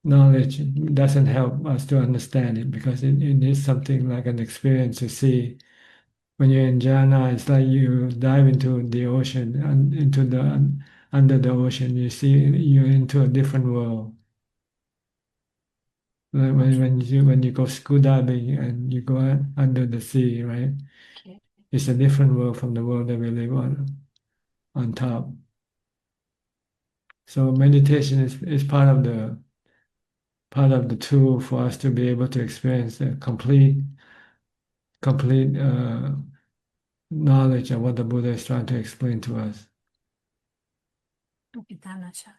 knowledge doesn't help us to understand it because it needs something like an experience to see. When you're in jhana, it's like you dive into the ocean and under the ocean. You see you're into a different world. Like when you go scuba diving and you go under the sea, right? Okay. It's a different world from the world that we live on top. So meditation is part of the tool for us to be able to experience a complete knowledge of what the Buddha is trying to explain to us. Okay, Tanasha.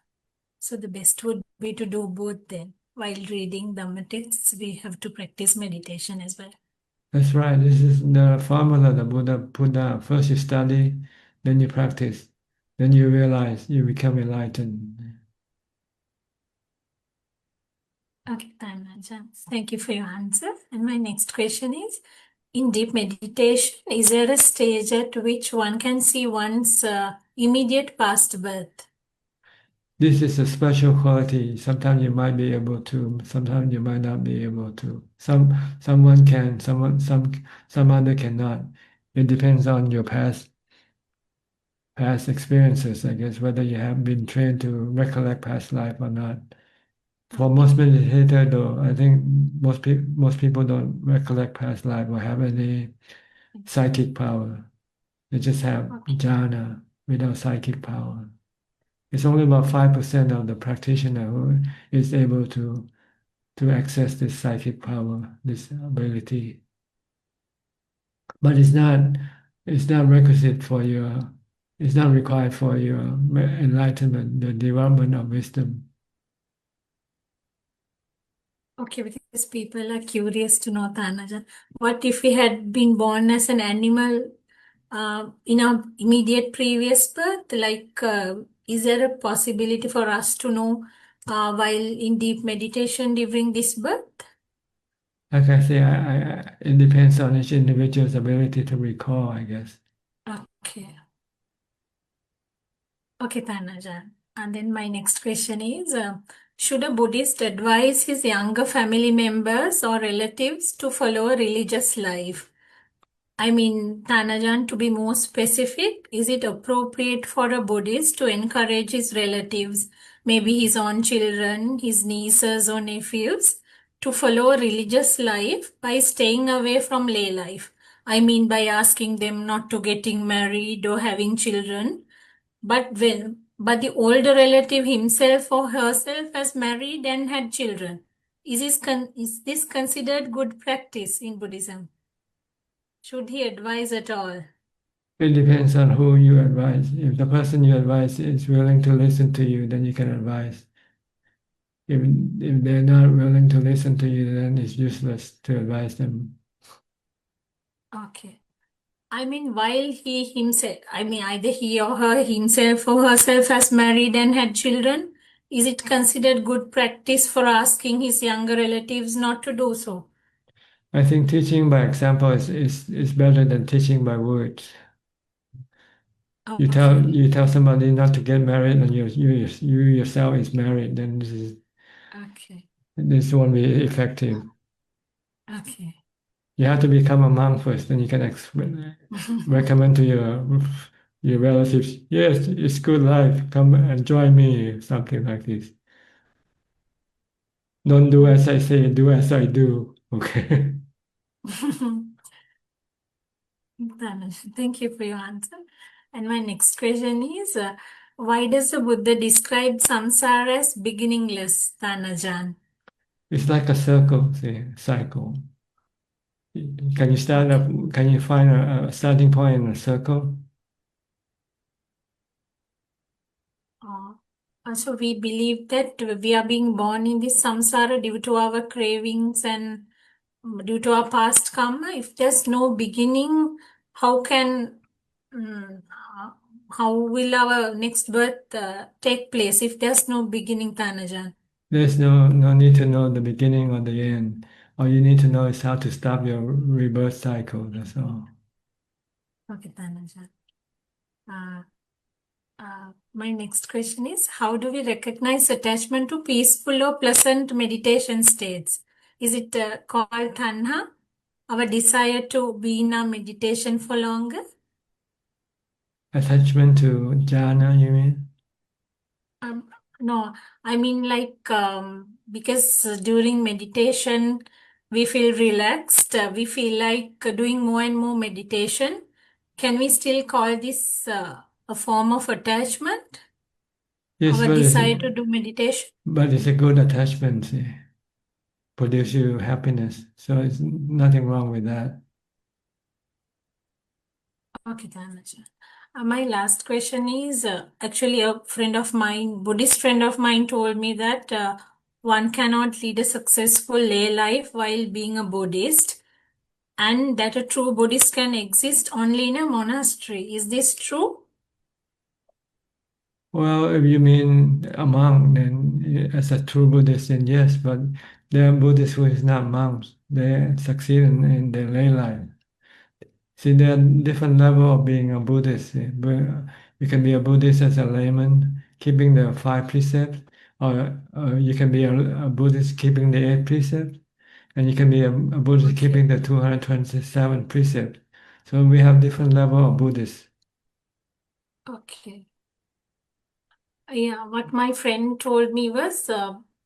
So the best would be to do both then. while reading Dhamma texts, we have to practice meditation as well. That's right. This is the formula the Buddha put down. First you study, then you practice, then you realize you become enlightened. Okay, Ajahn. Thank you for your answer. And my next question is, in deep meditation, is there a stage at which one can see one's immediate past birth? This is a special quality. Sometimes you might be able to, sometimes you might not be able to. Someone can, some other cannot. It depends on your past experiences, I guess, whether you have been trained to recollect past life or not. For most meditators, though, I think most people don't recollect past life or have any psychic power. They just have jhana without psychic power. It's only about 5% of the practitioner who is able to access this psychic power, this ability. But it's not requisite for it's not required for your enlightenment, the development of wisdom. Okay, because people are curious to know, Tanajan, what if we had been born as an animal in our immediate previous birth? Like, is there a possibility for us to know while in deep meditation during this birth? Like I say, it depends on each individual's ability to recall, I guess. Okay. Okay, Tanajan. And then my next question is, should a Buddhist advise his younger family members or relatives to follow a religious life? I mean, Tanajan, to be more specific, is it appropriate for a Buddhist to encourage his relatives, maybe his own children, his nieces or nephews, to follow a religious life by staying away from lay life? I mean, by asking them not to getting married or having children. But the older relative himself or herself has married and had children. Is this considered good practice in Buddhism? Should he advise at all? It depends on who you advise. If the person you advise is willing to listen to you, then you can advise. If they're not willing to listen to you, then it's useless to advise them. Okay. I mean, while he himself, I mean, either he or her himself or herself has married and had children, is it considered good practice for asking his younger relatives not to do so? I think teaching by example is better than teaching by words. You tell somebody not to get married, and you yourself is married, then this won't be effective. Okay. You have to become a monk first, then you can recommend to your relatives. Yes, it's good life. Come and join me. Something like this. Don't do as I say, do as I do. Okay. Thank you for your answer. And my next question is, why does the Buddha describe samsara as beginningless, Tanajan? It's like a circle, cycle. Can you start up? Can you find a starting point in a circle? So we believe that we are being born in this samsara due to our cravings and due to our past karma. If there's no beginning, how will our next birth take place if there's no beginning, Tanajan? There's no need to know the beginning or the end. All you need to know is how to stop your rebirth cycle. That's all. Okay, Tanajan. My next question is, how do we recognize attachment to peaceful or pleasant meditation states? Is it called tanha, our desire to be in our meditation for longer? Attachment to jhana, you mean? No, I mean like because during meditation we feel relaxed, we feel like doing more and more meditation. Can we still call this a form of attachment? Yes, Our desire to do meditation? But it's a good attachment. Produce you happiness. So it's nothing wrong with that. Okay, Tanajan. My last question is actually a friend of mine, Buddhist friend of mine, told me that one cannot lead a successful lay life while being a Buddhist, and that a true Buddhist can exist only in a monastery. Is this true? Well, if you mean a monk, then as a true Buddhist, then yes, but there are Buddhists who is not monks. They succeed in their lay life. See, there are different level of being a Buddhist. You can be a Buddhist as a layman, keeping the 5 precepts, or you can be a Buddhist keeping the 8 precepts, and you can be a Buddhist keeping the 227 precepts. So we have different level of Buddhists. Okay. Yeah, what my friend told me was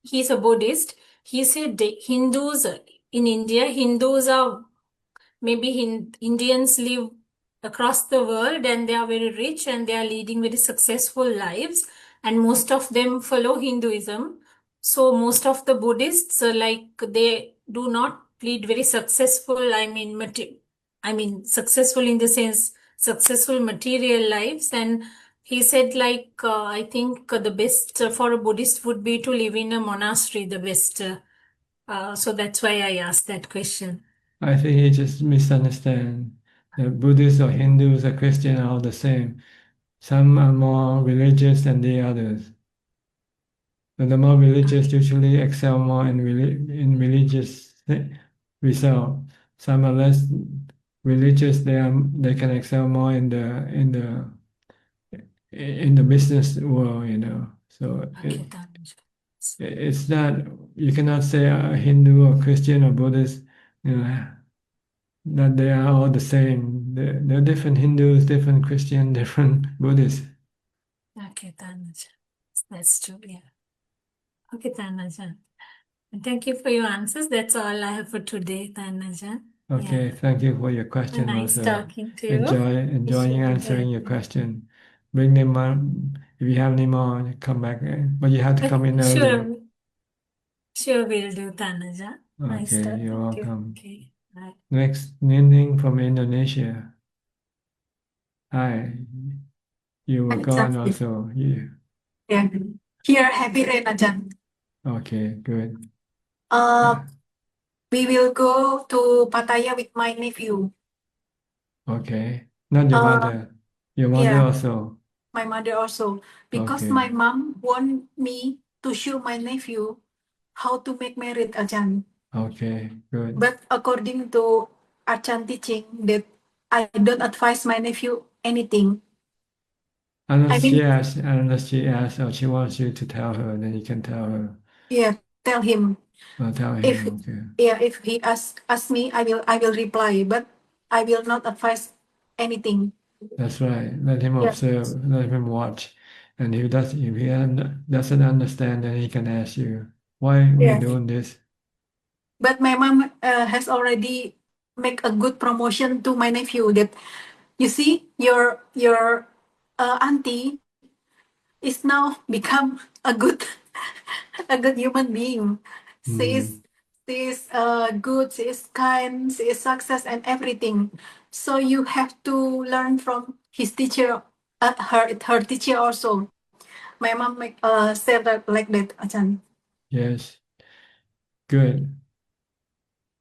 he's a Buddhist. He said the Hindus in India, Hindus are maybe Indians live across the world and they are very rich and they are leading very successful lives, and most of them follow Hinduism. So most of the Buddhists they do not lead very successful, successful in the sense successful material lives. And he said I think the best for a Buddhist would be to live in a monastery, the best. So that's why I asked that question. I think he just misunderstand. The Buddhists or Hindus or Christian are all the same. Some are more religious than the others. And the more religious usually excel more in religious result. Some are less religious. They can excel more in the business world. So Okay, it's not, you cannot say a Hindu or Christian or Buddhist, that they are all the same. They're different Hindus, different Christian, different Buddhists. Okay, Tanaja. That's true, yeah. Okay, Tanaja. Thank you for your answers. That's all I have for today, Tanaja. Okay, Yeah. thank you for your question. Nice Also, talking to you. enjoying answering your question. Bring them up. If you have any more, come back. But you have to come in early. Sure. Sure, will do, Tanaja. Nice Okay, talking you're to you. welcome. Okay, bye. Next, Nining from Indonesia. Hi. You were gone also. Yeah. Here, happy rain, Ajahn. Okay, good. We will go to Pattaya with my nephew. Okay. Not your mother. Your mother Yeah, also. my mother also. Because Okay. my mom want me to show my nephew how to make merit, Ajahn. Okay, good. But according to Ajahn teaching that I don't advise my nephew anything. Unless I she mean, asks or she wants you to tell her, then you can tell her. yeah, tell him. Tell If him, okay. if he ask me, I will reply, but I will not advise anything. That's right. Let him Yeah. observe, let him watch. And if he doesn't understand, then he can ask you, why we're Yeah. doing this? But my mom has already make a good promotion to my nephew that you see your auntie is now become a good a good human being. She's good, she is kind, she is success and everything. So you have to learn from his teacher, her teacher also. My mom said that like that, Ajahn. Yes. Good.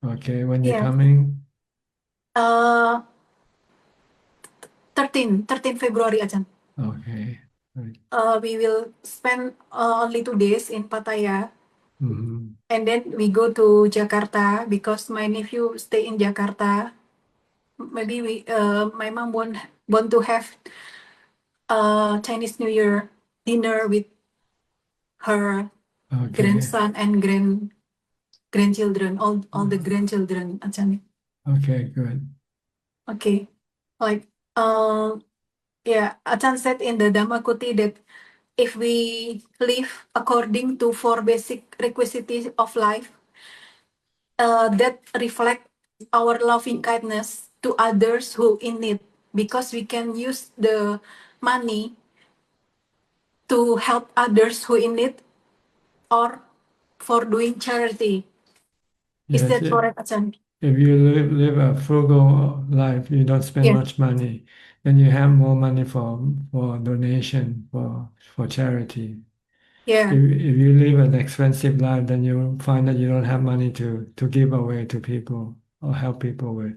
Okay, when you're Yeah. coming? 13 February, Ajahn. Okay. Right. We will spend only 2 days in Pattaya. Mhm. And then we go to Jakarta because my nephew stay in Jakarta. Maybe my mom want to have Chinese New Year dinner with her Okay. grandson and grandchildren, all the grandchildren, Ajahn. Okay, good. Okay, like yeah, Ajahn said in the Dhamma Kuti that if we live according to 4 basic requisites of life, that reflect our loving kindness to others who in need, because we can use the money to help others who in need or for doing charity. Is Yes, that correct, Ajahn? if you live a frugal life, you don't spend Yeah. much money, then you have more money for donation, for charity. Yeah, If you live an expensive life, then you find that you don't have money to give away to people or help people with.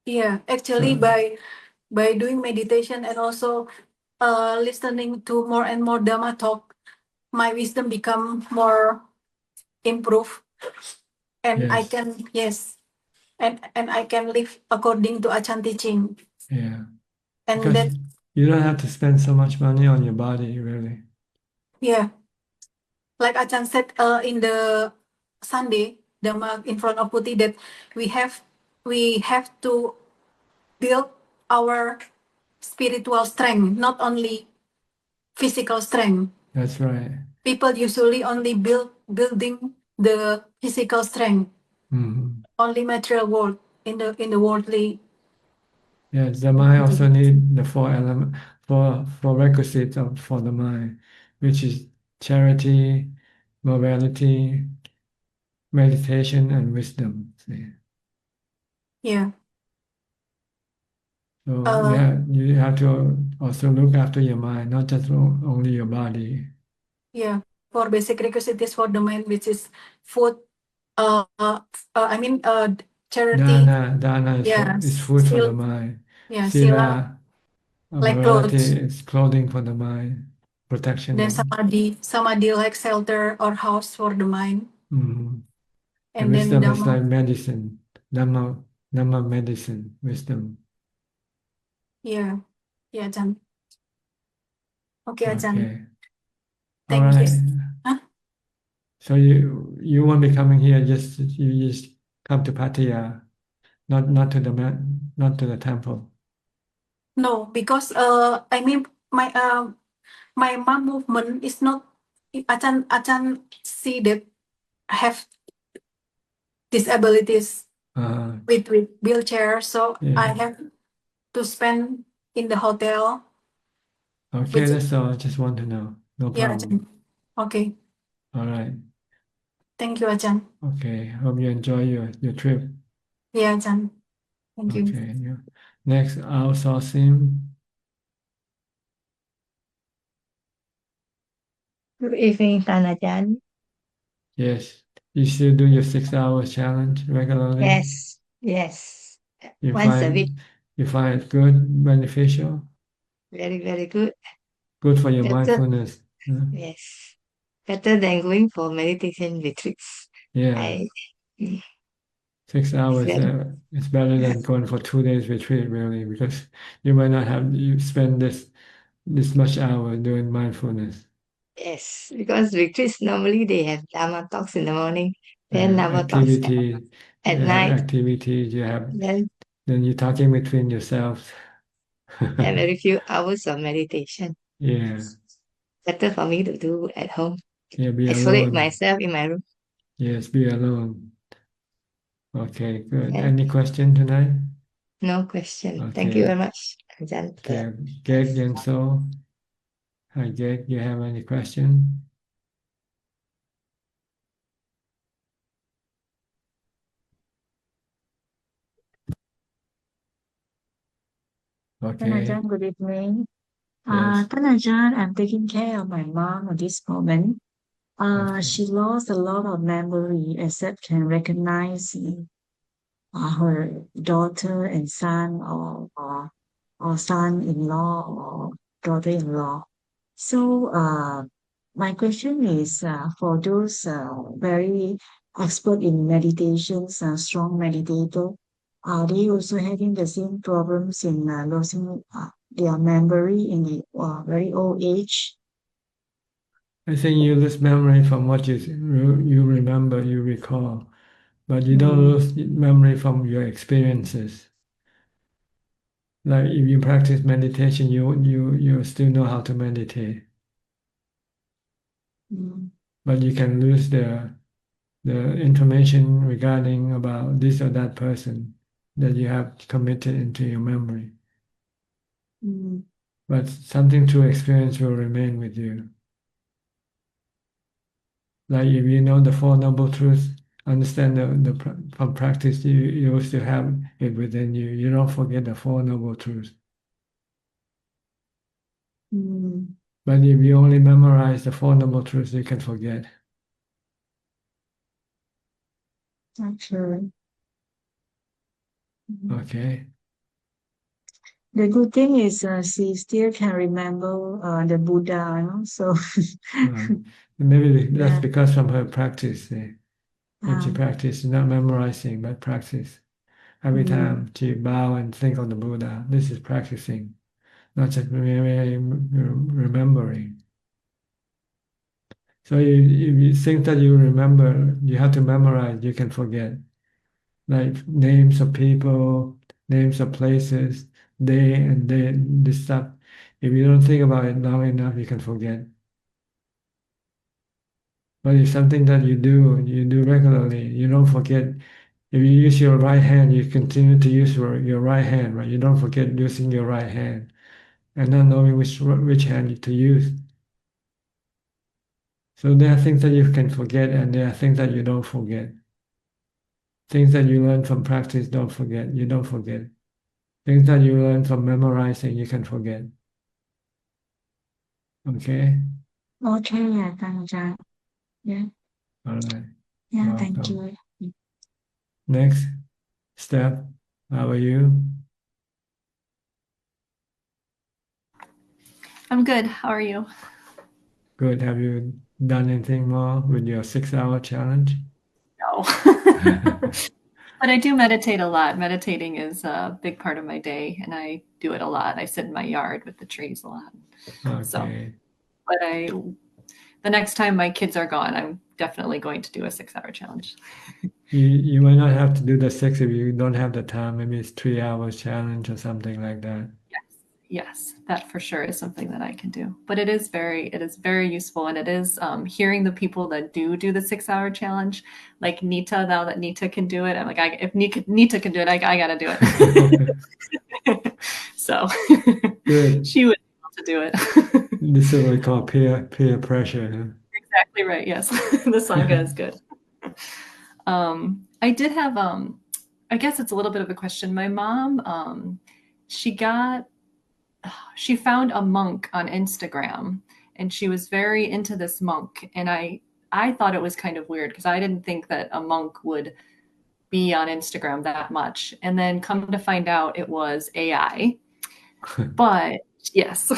yeah. Actually, So by doing meditation and also listening to more and more Dhamma talk, my wisdom become more improved, and I yes, can and I can live according to Ajahn teaching, yeah, and because that you don't have to spend so much money on your body, really. yeah, like Ajahn said in the Sunday Dhamma in front of Putih, that we have to build our spiritual strength, not only physical strength. That's right. People usually only building the physical strength, Hmm. only material world in the worldly. Yes, the mind also need the four element, four requisites for the mind, which is charity, morality, meditation, and wisdom. See? Yeah. So you have to also look after your mind, not just only your body. Yeah. For basic requisites for the mind, which is food, I mean, charity. Dana is food for the mind. Yeah, sila, Sila, like morality clothes. is clothing for the mind, protection Then of. samadhi like shelter or house for the mind. Mhm. And And then wisdom is Dhamma. like medicine, Dhamma medicine, wisdom. Yeah. Yeah, Ajahn. Okay, Ajahn. Okay. All Thank you. right. Huh? So you won't be coming here. You just come to Pattaya, not to not to the temple. No, because I mean my mom movement is not. Ajahn see that have disabilities Uh, with wheelchair, so I yeah. have to spend in the hotel. Okay, Which that's all. I just want to know. No yeah, problem. Ajahn. Okay, All right. thank you, Ajahn. Okay. Hope you enjoy your trip. Yeah, Ajahn. Thank you. Okay. Yeah. Next, outsourcing. Good evening, Tanajan. Yes. You still do your 6 hour challenge regularly? Yes, yes. You Once a week, find it good, beneficial, very, very good. good for your Better, mindfulness. yes. Better than going for meditation retreats. Yeah. I, 6 hours, very, it's better than going for 2 days retreat, really, because you might not have you spend this much hour doing mindfulness. yes, because retreats normally they have Dhamma talks in the morning, then Dhamma talks Activity, at you have night, activities, then then you're talking between yourselves. and very few hours of meditation. Yeah, Better for me to do at home. yeah, be Isolate alone. myself in my room. Yes, be alone. Okay, good. Yeah. Any question tonight? No question. Thank you Okay, very much, Ajahn. okay. Geg Genso. Hi, Geg, you have any question? Okay, Ajahn, good evening. yes, Ajahn, I'm taking care of my mom at this moment. okay. She lost a lot of memory, except can recognize her daughter and son, or son-in-law or daughter-in-law. So, my question is, for those very expert in meditations, strong meditator, are they also having the same problems in losing their memory in the very old age? I think you lose memory from what you remember, you recall, but you don't lose memory from your experiences. Like if you practice meditation, you still know how to meditate, Mm. but you can lose the information regarding about this or that person that you have committed into your memory. Mm. But something through experience will remain with you. Like if you know the Four Noble Truths, understand from practice, you still have it within you. You don't forget the Four Noble Truths. Mm. But if you only memorize the Four Noble Truths, you can forget. Okay. Okay. The good thing is she still can remember the Buddha, no? So Maybe that's yeah. because from her practice. When she practice, not memorizing, but practice. Every time she bow and think of the Buddha, this is practicing, not just remembering. So if you think that you remember, you have to memorize, you can forget. Like names of people, names of places, day and day, this stuff. If you don't think about it long enough, you can forget. But if something that you do regularly, you don't forget. If you use your right hand, you continue to use your right hand, right? You don't forget using your right hand and not knowing which hand to use. So there are things that you can forget and there are things that you don't forget. Things that you learn from practice, don't forget. You don't forget. Things that you learn from memorizing, you can forget. Okay? Okay, yeah, thank you. Yeah, All right. yeah, thank Welcome. you. Next step. How are you? I'm good. How are you? Good. Have you done anything more with your 6-hour challenge? No. But I do meditate a lot. Meditating is a big part of my day, and I do it a lot. I sit in my yard with the trees a lot. So, Okay. but the next time my kids are gone, I'm definitely going to do a 6-hour challenge. You might not have to do the 6 if you don't have the time. Maybe it's 3 hours challenge or something like that. Yes, that for sure is something that I can do. But it is very useful, and it is hearing the people that do the 6-hour challenge, like Nita. Now that Nita can do it, I'm like, if Nita can do it, I gotta do it. So Good. she would be able to do it. This is what we call peer pressure. Huh? Exactly right. Yes, the sangha is good. I did have I guess it's a little bit of a question. My mom, she found a monk on Instagram, and she was very into this monk, and I thought it was kind of weird because I didn't think that a monk would be on Instagram that much. And then come to find out it was AI. But yes.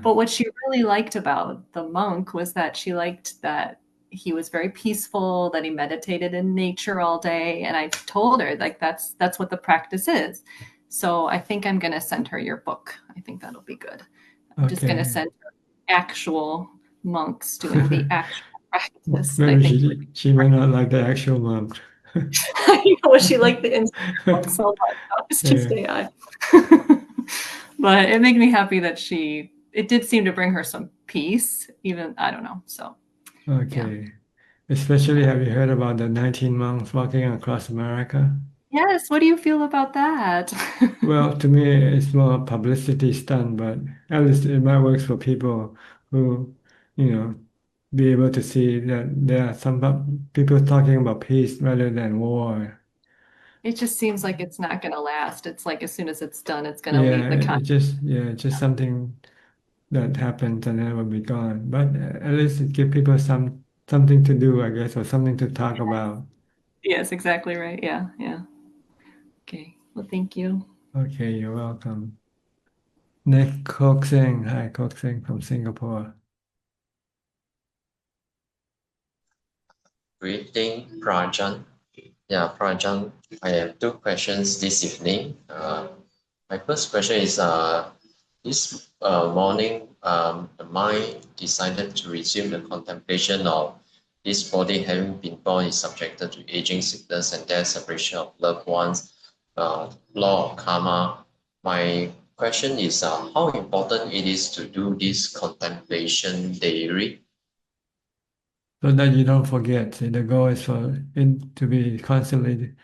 But what she really liked about the monk was that she liked that he was very peaceful, that he meditated in nature all day. And I told her, like, that's what the practice is. So I think I'm going to send her your book. I think that'll be good. I'm just going to send her actual monks doing the actual practice. Maybe she might not like the actual monk. I know she liked the Instagram monk so much. It's just AI. But it made me happy that it did seem to bring her some peace, even, I don't know. So, okay. Yeah. Especially, have you heard about the 19 monks walking across America? Yes. What do you feel about that? Well, to me, it's more publicity stunt, but at least it might work for people who, be able to see that there are some people talking about peace rather than war. It just seems like it's not going to last. It's like as soon as it's done, it's going to leave the country. It's just something that happens and then it will be gone. But at least it gives people something to do, I guess, or something to talk about. Yes, exactly right. Yeah, yeah. Okay. Well, thank you. Okay, you're welcome. Next, Kok Seng. Hi, Kok Seng from Singapore. Greeting, Prajan. Yeah, Prajan, I have 2 questions this evening. My first question is, this morning, the mind decided to resume the contemplation of this body having been born is subjected to aging, sickness, and death, separation of loved ones, law of karma. My question is, how important it is to do this contemplation daily? So that you don't forget. See, the goal is for it to be constantly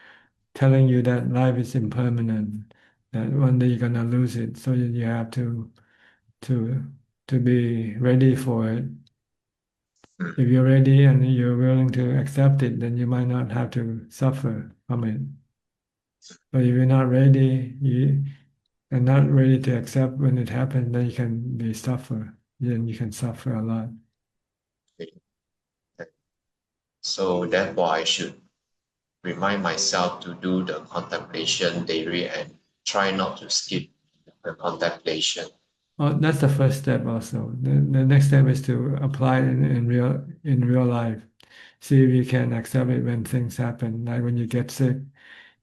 telling you that life is impermanent, that one day you're gonna lose it. So you have to be ready for it. If you're ready and you're willing to accept it, then you might not have to suffer from it. But if you're not ready, and not ready to accept when it happens, then you can be suffer. then you can suffer a lot. So therefore, I should remind myself to do the contemplation daily and try not to skip the contemplation. Oh, that's the first step also. The next step is to apply it in real life. See if you can accept it when things happen. Like when you get sick,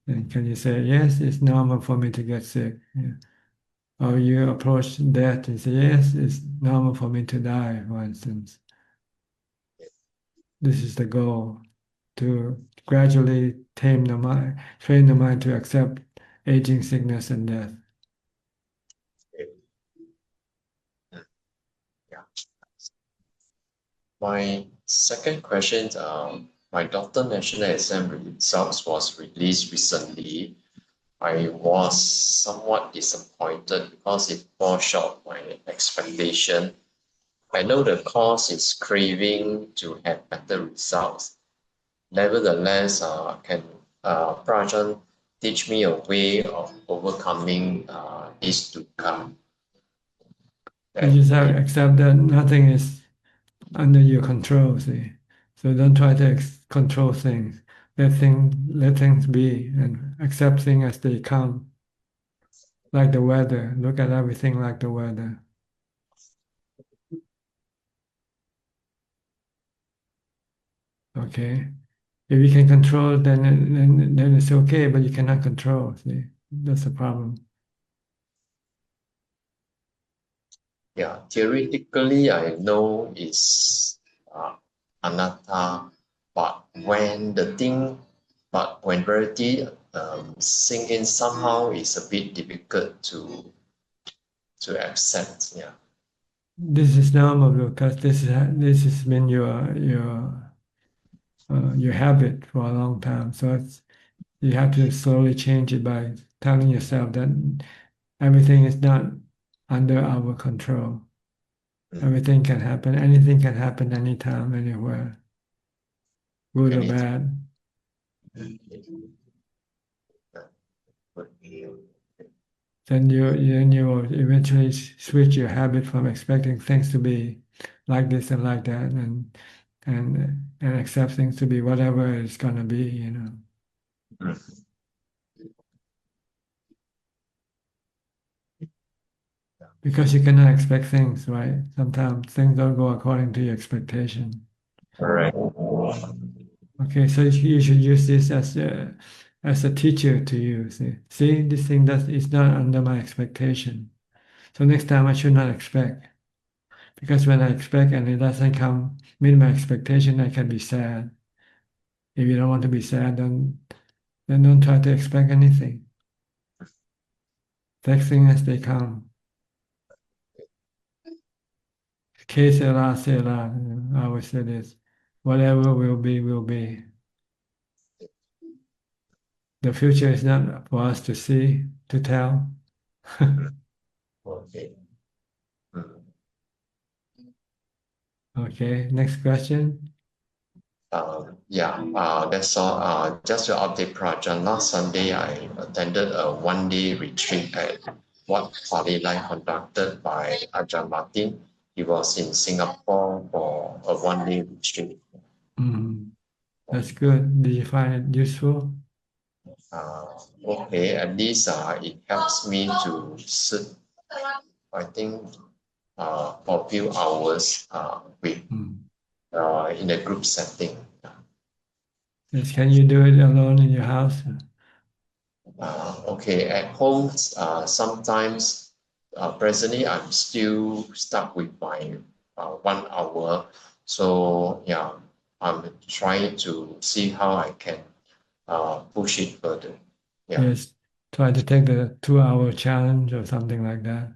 then can you say, yes, it's normal for me to get sick. Yeah. Or you approach death and say, yes, it's normal for me to die, for instance. This is the goal, to gradually tame the mind, train the mind to accept aging, sickness, and death. Yeah. My second question, my doctor national exam results was released recently. I was somewhat disappointed because it falls short of my expectation. I know the course is craving to have better results. Nevertheless, can Prajan teach me a way of overcoming this dukkha? You just have to accept that nothing is under your control, see. So don't try to control things. Let things be and accept things as they come. Like the weather. Look at everything like the weather. Okay. If you can control, then it's okay, but you cannot control. See, that's the problem. Yeah, theoretically, I know it's anatta, but when reality sink in, somehow it's a bit difficult to accept. Yeah. This is normal because this has been your habit for a long time. So you have to slowly change it by telling yourself that everything is not under our control. Everything can happen. Anything can happen anytime, anywhere, good or bad. Then you will eventually switch your habit from expecting things to be like this and like that, and accept things to be whatever it's gonna be, you know. Because you cannot expect things, right? Sometimes things don't go according to your expectation. Right. Okay, so you should use this as a teacher to you. See, this thing that is not under my expectation. So next time I should not expect. Because when I expect and it doesn't come meet my expectation, I can be sad. If you don't want to be sad, then don't try to expect anything. Take things as they come. Que sera, sera. I always say this. Whatever will be, will be. The future is not for us to see, to tell. Okay. Okay, next question. That's all. Just to update Prajan, last Sunday I attended a one-day retreat at Wat Yannasangwararam conducted by Ajahn Martin. He was in Singapore for a one-day retreat. That's good. Did you find it useful? Okay, at least it helps me to sit, I think, for a few hours with in a group setting. Yes, can you do it alone in your house? Okay, at home, sometimes presently I'm still stuck with my 1 hour. So yeah, I'm trying to see how I can push it further. Yeah. Yes, try to take the 2-hour challenge or something like that.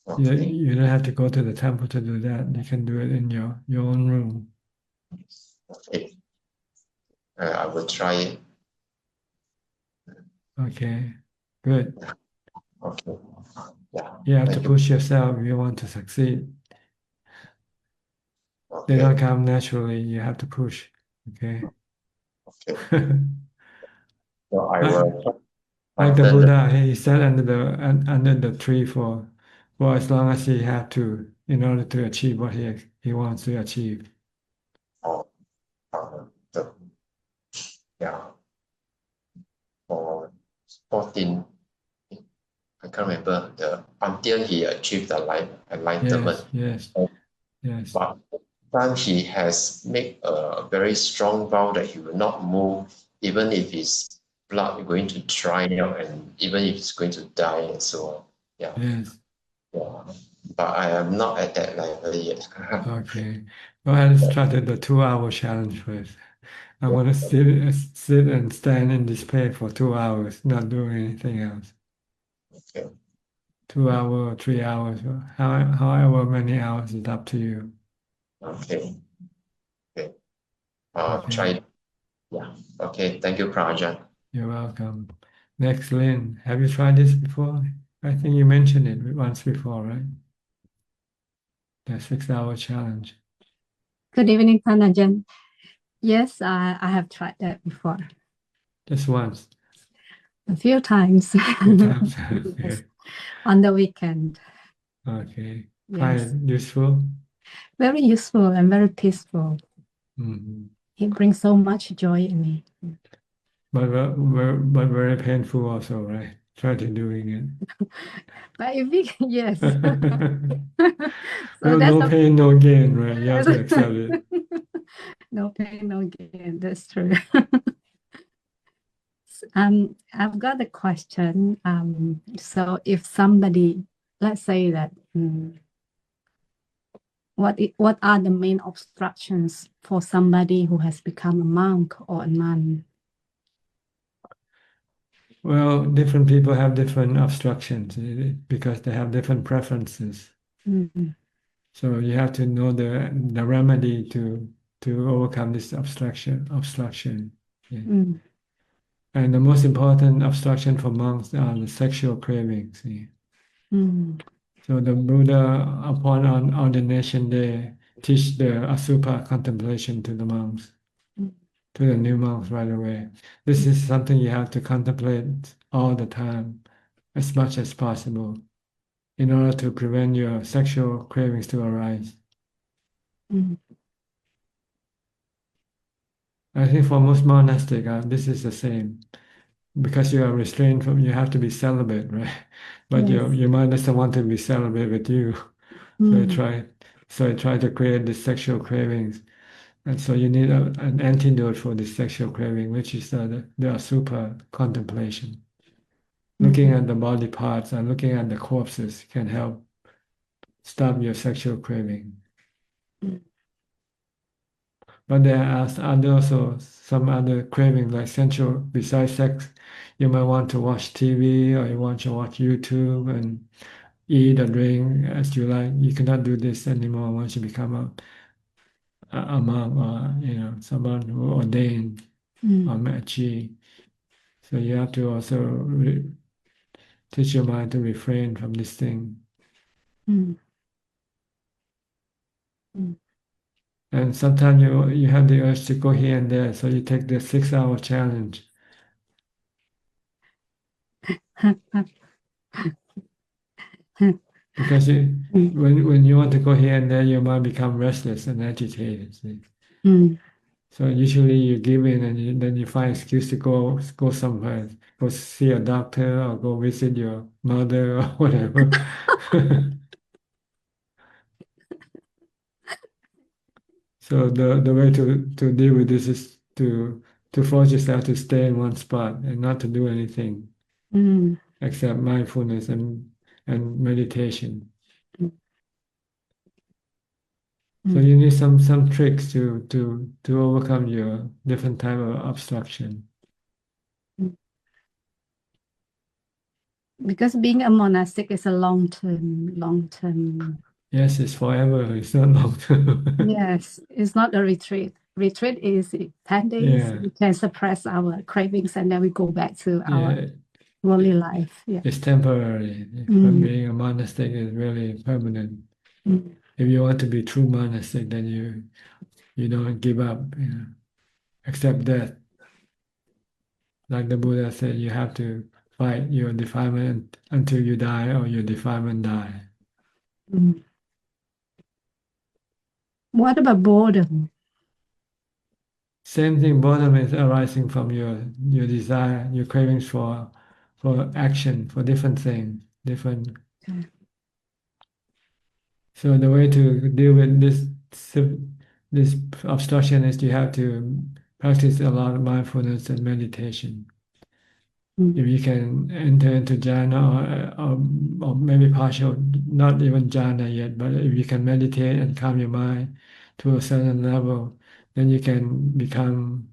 Okay. You don't have to go to the temple to do that. You can do it in your own room. Okay. I will try it. Okay, good. Okay. Yeah. You have to Thank you. push yourself if you want to succeed. They Okay. don't come naturally. You have to push. Okay. Okay. So I will Like the strengthen Buddha, he sat under the tree for for as long as he have to in order to achieve what he wants to achieve. Oh, the, yeah, for 14, I can't remember until he achieved the enlightenment. Yes. But then he has made a very strong vow that he will not move, even if his blood is going to dry out and even if he's going to die and so on. Yes. Yeah. But I am not at that level yet. Okay. Well, let's try the 2 hour challenge first. I want to sit and stand in display for 2 hours, not doing anything else. Okay. 2 hours, 3 hours, however many hours is up to you. Okay. Okay. Try. Yeah. Okay. Thank you, Prajan. You're welcome. Next, Lynn, have you tried this before? I think you mentioned it once before, right? The 6 hour challenge. Good evening, Ajahn. Yes, I have tried that before. Just once. A few times. Yes. Yes. On the weekend. Okay. Yes. Find it useful? Very useful and very peaceful. Mm-hmm. It brings so much joy in me. But very painful also, right? Try to doing it. But if we, yes. So Well, that's no pain, no gain, right? You have to accept it. No pain, no gain. That's true. I've got a question. So if somebody, let's say that, what are the main obstructions for somebody who has become a monk or a nun? Well, different people have different obstructions because they have different preferences. Mm. So you have to know the remedy to overcome this obstruction. Yeah. Mm. And the most important obstruction for monks are the sexual cravings. Yeah. Mm. So the Buddha, upon ordination day, teach the Asupa contemplation to the monks, to the new monks right away. This is something you have to contemplate all the time, as much as possible, in order to prevent your sexual cravings to arise. Mm. I think for most monastic, this is the same. Because you are restrained from, you have to be celibate, right? But Yes. your mind doesn't want to be celibate with you. So I try to create the sexual cravings. And so you need an antidote for this sexual craving, which is the asupa contemplation. Looking at the body parts and looking at the corpses can help stop your sexual craving. But there are also some other craving, like sensual, besides sex. You might want to watch TV or you want to watch YouTube and eat or drink as you like. You cannot do this anymore once you become a monk or someone who ordained or machi. So you have to also teach your mind to refrain from this thing. And sometimes you have the urge to go here and there, so you take the 6 hour challenge. Because when you want to go here and there, your mind become restless and agitated. See? So usually you give in and then you find excuse to go somewhere, go see a doctor or go visit your mother or whatever. So the way to deal with this is to force yourself to stay in one spot and not to do anything except mindfulness and meditation. So you need some tricks to overcome your different type of obstruction. Because being a monastic is a long-term. Yes, it's forever. It's not long term. Yes, it's not a retreat. Retreat is 10 days. Yeah. We can suppress our cravings and then we go back to Yeah. our worldly life. Yeah. It's temporary. But being a monastic is really permanent. If you want to be true monastic, then you don't give up, accept death. Like the Buddha said, you have to fight your defilement until you die or your defilement die. Mm. What about boredom? Same thing, boredom is arising from your desire, your cravings for action, for different things, different. Okay. So the way to deal with this obstruction is you have to practice a lot of mindfulness and meditation. If you can enter into jhana or maybe partial, not even jhana yet, but if you can meditate and calm your mind to a certain level, then you can become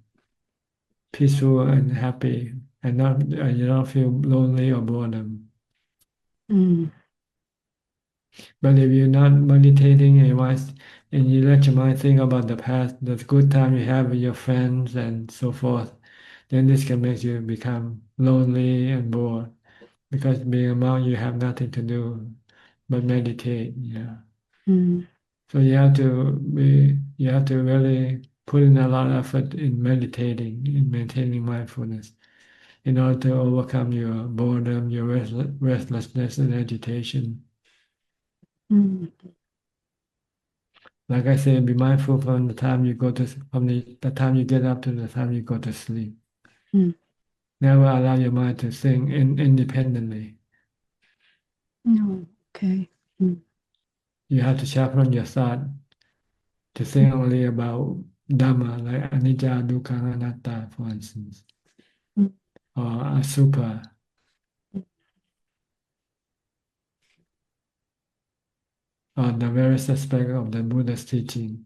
peaceful and happy, and you don't feel lonely or boredom. Mm. But if you're not meditating and you let your mind think about the past, the good time you have with your friends and so forth, then this can make you become lonely and bored. Because being a monk, you have nothing to do but meditate. Yeah. Mm. So you have to really put in a lot of effort in meditating, in maintaining mindfulness, in order to overcome your boredom, your restlessness and agitation. Mm. Like I say, be mindful from the time you the time you get up to the time you go to sleep. Mm. Never allow your mind to think independently. No. Okay. Mm. You have to sharpen your thought to think only about Dhamma, like anicca, dukkha, anatta, for instance, Mm. or asubha, or the various aspects of the Buddha's teaching.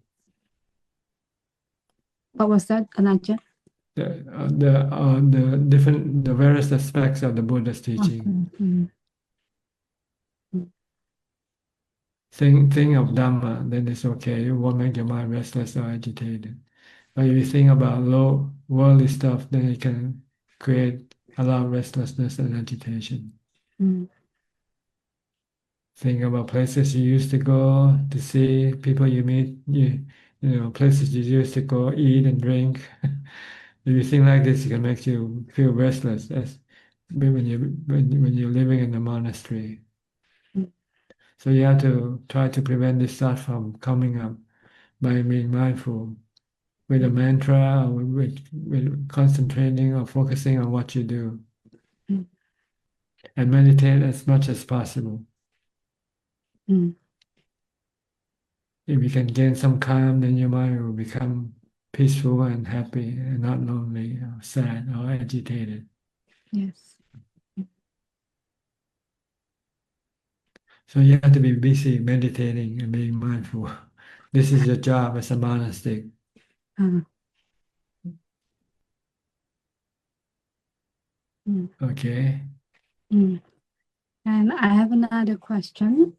What was that, Ajahn? The various aspects of the Buddha's teaching. Okay. Mm. Mm. Think of Dhamma, then it's okay. It won't make your mind restless or agitated. But if you think about low worldly stuff, then it can create a lot of restlessness and agitation. Mm. Think about places you used to go to see, people you meet, places you used to go eat and drink. If you think like this, it can make you feel restless as when you're living in the monastery. Mm. So you have to try to prevent this thought from coming up by being mindful with a mantra or with concentrating or focusing on what you do. Mm. And meditate as much as possible. Mm. If you can gain some calm, then your mind will become peaceful and happy and not lonely or sad or agitated. Yes. So you have to be busy meditating and being mindful. This is your job as a monastic. Mm. Okay. Mm. And I have another question,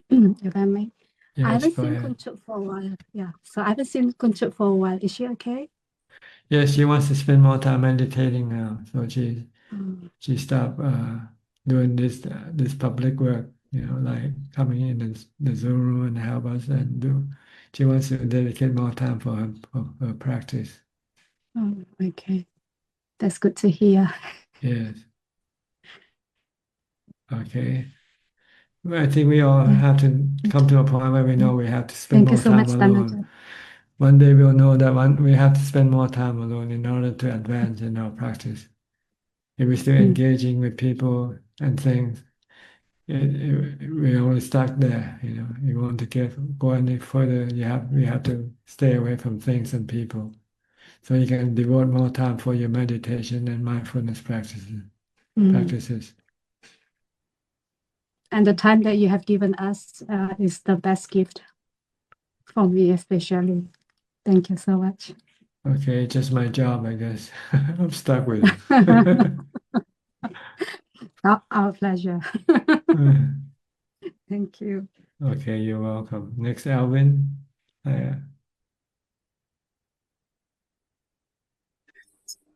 if I may. I Yes, haven't go seen ahead. Kunchuk for a while. Yeah. So I haven't seen Kunchuk for a while. Is she okay? Yes, she wants to spend more time meditating now. So Mm. she stopped doing this public work, like coming in the Zoom room and help us and do. She wants to dedicate more time for her practice. Oh, okay. That's good to hear. Yes. Okay. Well, I think we all Yeah. have to come to a point where we know we have to spend Thank you more so time much, alone. Tanajan. One day we'll know that we have to spend more time alone in order to advance in our practice. If we're still engaging with people and things, we're only stuck there. You want to go any further, we have to stay away from things and people, so you can devote more time for your meditation and mindfulness practices. Practices. And the time that you have given us is the best gift for me, especially. Thank you so much. Okay, just my job, I guess. I'm stuck with it. Our pleasure. Thank you. Okay, you're welcome. Next, Alvin.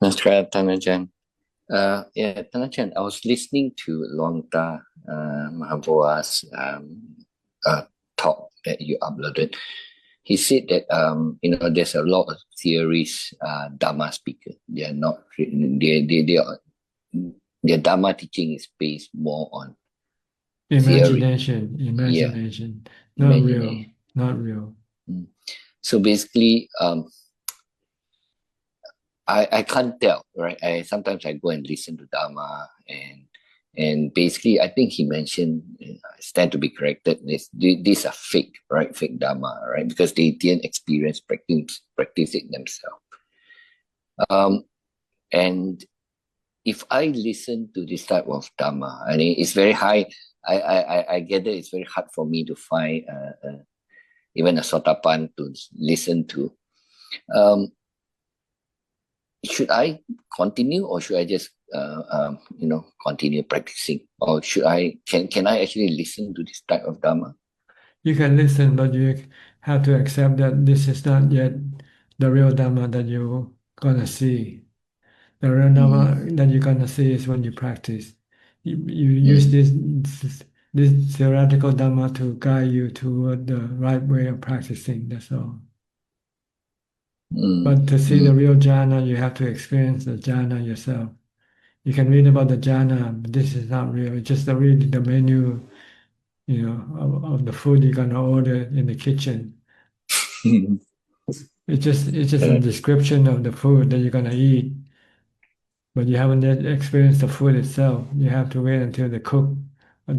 Namaskar, Tanajan. Tanajan, I was listening to Lonta Mahaboa's talk that you uploaded. He said that there's a lot of theories, Dhamma speakers. They are not their Dhamma teaching is based more on theory. Imagination, not real, Imagination. not real. So basically, I can't tell, right? Sometimes I go and listen to Dhamma, and basically I think he mentioned, I stand to be corrected, these are fake, right? Fake Dhamma, right? Because they didn't practice it themselves. And if I listen to this type of Dhamma, I mean, it's very high. I gather it's very hard for me to find even a sotapan to listen to. Should I continue, or should I just continue practicing, or should can I actually listen to this type of Dhamma? You can listen, but you have to accept that this is not yet the real Dhamma that you're gonna see. The real Dhamma that you're gonna see is when you practice. You use this theoretical Dhamma to guide you toward the right way of practicing. That's all. But to see the real jhana, you have to experience the jhana yourself. You can read about the jhana, but this is not real. It's just the menu, of the food you're gonna order in the kitchen. It's just a description of the food that you're gonna eat, but you haven't yet experienced the food itself. You have to wait until the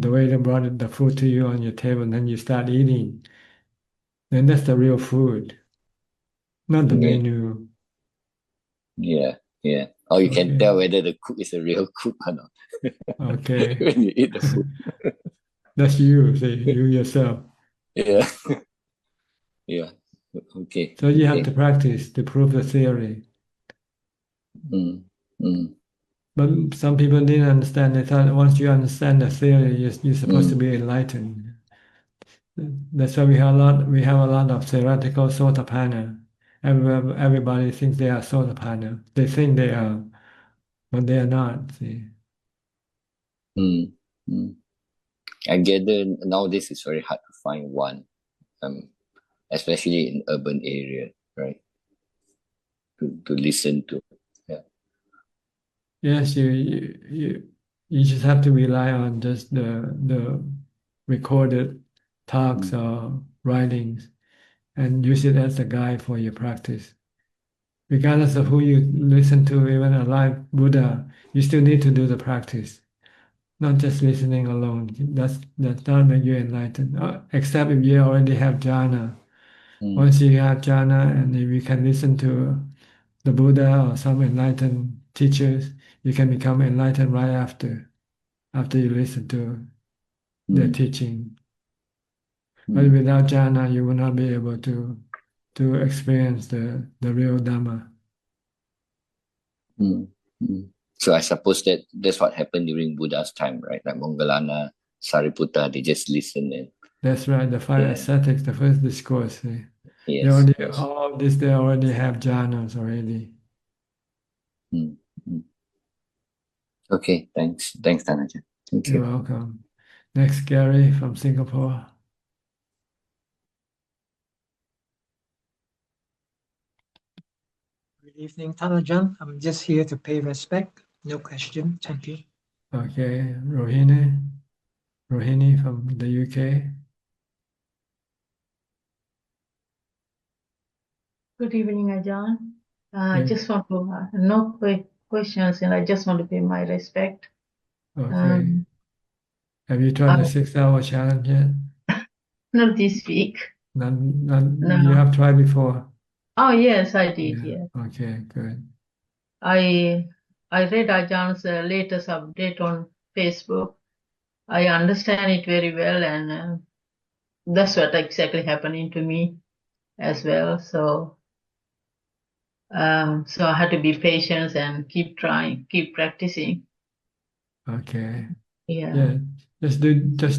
waiter brought the food to you on your table, and then you start eating. Then that's the real food, not the menu. Yeah. Or you can tell whether the cook is a real cook or not. Okay. When you eat the food. That's you, see, you yourself. Yeah. Yeah. Okay. So you have to practice to prove the theory. But some people didn't understand. They thought once you understand the theory, you're supposed to be enlightened. That's why we have a lot of theoretical sotapanna. Everybody thinks they are sotapanna. They think they are, but they are not. See. I gather nowadays it's very hard to find one, especially in urban area, right? To listen to. Yeah. Yes, you just have to rely on just the recorded talks or writings and use it as a guide for your practice. Regardless of who you listen to, even a live Buddha, you still need to do the practice, not just listening alone. That's not make you enlightened, except if you already have jhana. Once you have jhana and if you can listen to the Buddha or some enlightened teachers, you can become enlightened right after you listen to their teaching. But without jhana, you will not be able to experience the real Dhamma. So I suppose that's what happened during Buddha's time, right? Like Moggallana, Sariputta, they just listen and. That's right. The five ascetics, the first discourse. Yes. All this they already have jhanas already. Okay, thanks, Tanajan. Thank you. You're welcome. Next, Gary from Singapore. Good evening, Tanajan. I'm just here to pay respect. No question. Thank you. Okay, Rohini from the UK. Good evening, Ajahn. I just want to no questions, and I just want to pay my respect. Okay. Have you tried the 6-hour challenge yet? Not this week. No. You have tried before? Oh yes, I did. Yeah. Okay, good. I read Ajah's latest update on Facebook. I understand it very well, and that's what exactly happening to me as well. So I had to be patient and keep trying, keep practicing. Okay. Yeah. Just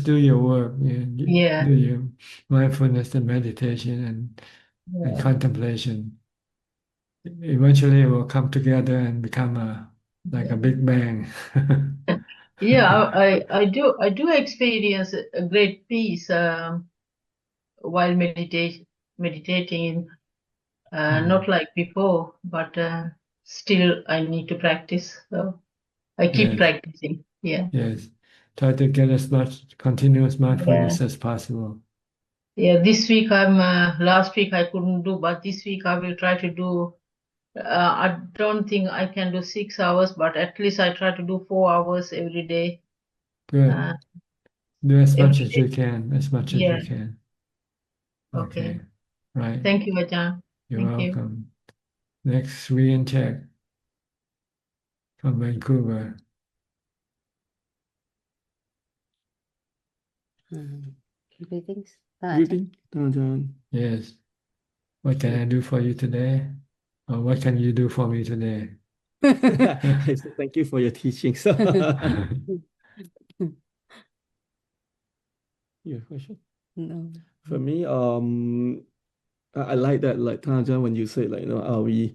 do your work. Yeah. Do your mindfulness and meditation and contemplation. Eventually, it will come together and become like a big bang. Yeah, I do experience a great peace while meditating. Not like before, but still I need to practice. So I keep practicing. Yeah. Yes. try to get as much continuous mindfulness Yeah. as possible. Yeah, this week last week I couldn't do, but this week I will try to do. I don't think I can do 6 hours, but at least I try to do 4 hours every day. Good. Do as much Every as you day. can, as much as Yeah. you can. Okay. Right. Thank you, Ajahn. You're Thank you. welcome. Next, Sri Check from Vancouver. Greetings. Greeting, Ajahn. Yes. What can I do for you today? Or what can you do for me today? I said thank you for your teachings. Your question? No. For me, I like that, like Tanajan, when you say, like, we,